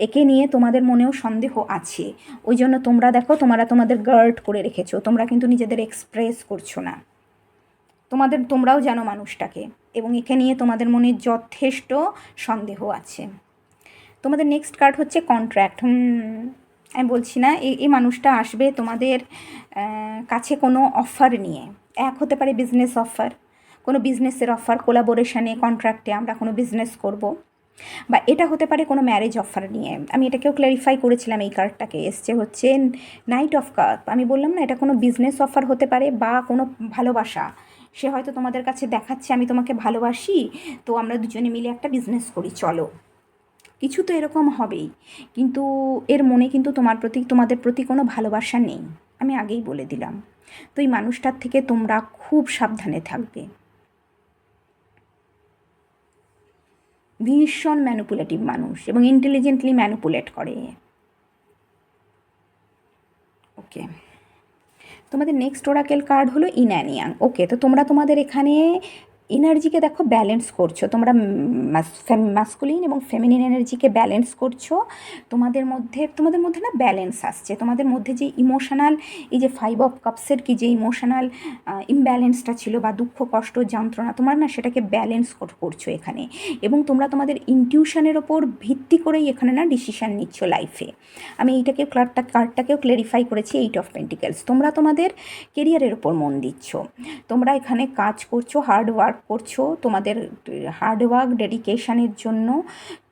একে নিয়ে তোমাদের মনেও সন্দেহ আছে, ওই জন্য তোমরা দেখো তোমাদের গার্ড করে রেখেছো, তোমরা কিন্তু নিজেদের এক্সপ্রেস করছো না, তোমরাও জানো মানুষটাকে, এবং একে নিয়ে তোমাদের মনে যথেষ্ট সন্দেহ আছে। তোমাদের নেক্সট কার্ড হচ্ছে কন্ট্র্যাক্ট। আমি বলছি না এই মানুষটা আসবে তোমাদের কাছে কোনো অফার নিয়ে, হতে পারে বিজনেস অফার, কোনো বিজনেসের অফার, কোলাবোরেশনে, কন্ট্রাক্টে আমরা কোনো বিজনেস করব, বা এটা হতে পারে কোনো ম্যারেজ অফার নিয়ে। আমি এটাকেও ক্ল্যারিফাই করেছিলাম, এই কার্ডটাকে এসছে হচ্ছে নাইট অফ কাপ। আমি বললাম না এটা কোনো বিজনেস অফার হতে পারে, বা কোনো ভালোবাসা, সে হয়তো তোমাদের কাছে দেখাচ্ছে আমি তোমাকে ভালোবাসি, তো আমরা দুজনে মিলে একটা বিজনেস করি, চলো, কিছু তো এরকম হবেই, কিন্তু এর মনে কিন্তু তোমাদের প্রতি কোনো ভালোবাসা নেই, আমি আগেই বলে দিলাম। তো এই মানুষটার থেকে তোমরা খুব সাবধানে থাকবে, ভীষণ ম্যানুপুলেটিভ মানুষ এবং ইন্টেলিজেন্টলি ম্যানুপুলেট করে। ওকে, তোমাদের নেক্সট ওরাকেল কার্ড হলো ইন অ্যান্ড ইয়াং। ওকে, তো তোমরা তোমাদের এখানে এনার্জিকে দেখো ব্যালেন্স করছো, তোমরা মাস্কুলিন এবং ফেমিনিন এনার্জিকে ব্যালেন্স করছো। তোমাদের মধ্যে না ব্যালেন্স আসছে, তোমাদের মধ্যে যে ইমোশনাল, এই যে 5 অফ কাপসের কি যে ইমোশনাল ইমব্যালেন্সটা ছিল বা দুঃখ কষ্ট যন্ত্রণা, তোমরা না সেটাকে ব্যালেন্স করছো এখানে। এবং তোমরা তোমাদের ইনটিউশনের ওপর ভিত্তি করেই এখানে না ডিসিশান নিচ্ছ লাইফে। আমি এইটাকে কার্ডটাকেও ক্লেরিফাই করেছি, 8 অফ পেন্টিকেলস। তোমরা তোমাদের কেরিয়ারের ওপর মন দিচ্ছ, তোমরা এখানে কাজ করছো, হার্ড ওয়ার্ক করছো, তোমাদের হার্ড ওয়ার্ক ডেডিকেশানের জন্য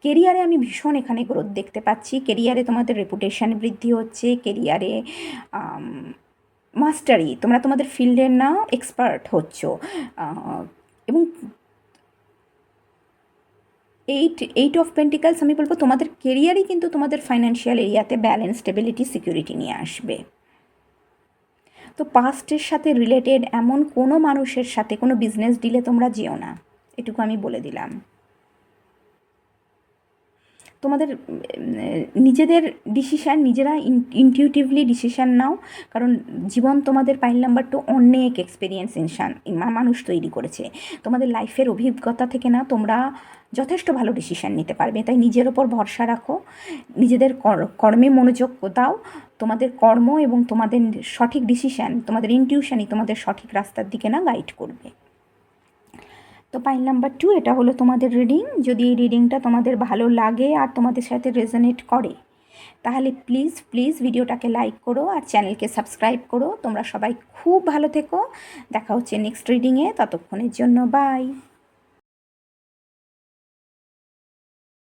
কেরিয়ারে আমি ভীষণ এখানে গ্রোথ দেখতে পাচ্ছি। কেরিয়ারে তোমাদের রেপুটেশন বৃদ্ধি হচ্ছে, কেরিয়ারে মাস্টারি, তোমরা তোমাদের ফিল্ডের না এক্সপার্ট হচ্ছ। এবং 8 অফ পেন্টিকালস আমি বলবো তোমাদের কেরিয়ারই কিন্তু তোমাদের ফাইন্যান্সিয়াল এরিয়াতে ব্যালেন্স, স্টেবিলিটি, সিকিউরিটি নিয়ে আসবে। তো পাস্টের সাথে রিলেটেড এমন কোনো মানুষের সাথে কোনো বিজনেস ডিলে তোমরা যেও না, এটুকু আমি বলে দিলাম। তোমাদের নিজেদের ডিসিশান নিজেরা ইনটিউটিভলি ডিসিশান নাও, কারণ জীবন তোমাদের পাইল নাম্বার 2 অনেক এক্সপিরিয়েন্স মানুষ তৈরি করেছে। তোমাদের লাইফের অভিজ্ঞতা থেকে না তোমরা যথেষ্ট ভালো ডিসিশান নিতে পারবে। তাই নিজের ওপর ভরসা রাখো, নিজেদের কর্মে মনোযোগ দাও। তোমাদের কর্ম এবং তোমাদের সঠিক ডিসিশান, তোমাদের ইনটিউশনই তোমাদের সঠিক রাস্তার দিকে না গাইড করবে। তো পাইল নাম্বার 2 এটা হলো তোমাদের রিডিং। যদি এই রিডিংটা তোমাদের ভালো লাগে আর তোমাদের সাথে রেজোনেট করে, তাহলে প্লিজ ভিডিওটাকে লাইক করো আর চ্যানেলকে সাবস্ক্রাইব করো। তোমরা সবাই খুব ভালো থেকো, দেখা হচ্ছে নেক্সট রিডিংয়ে, ততক্ষণের জন্য বাই।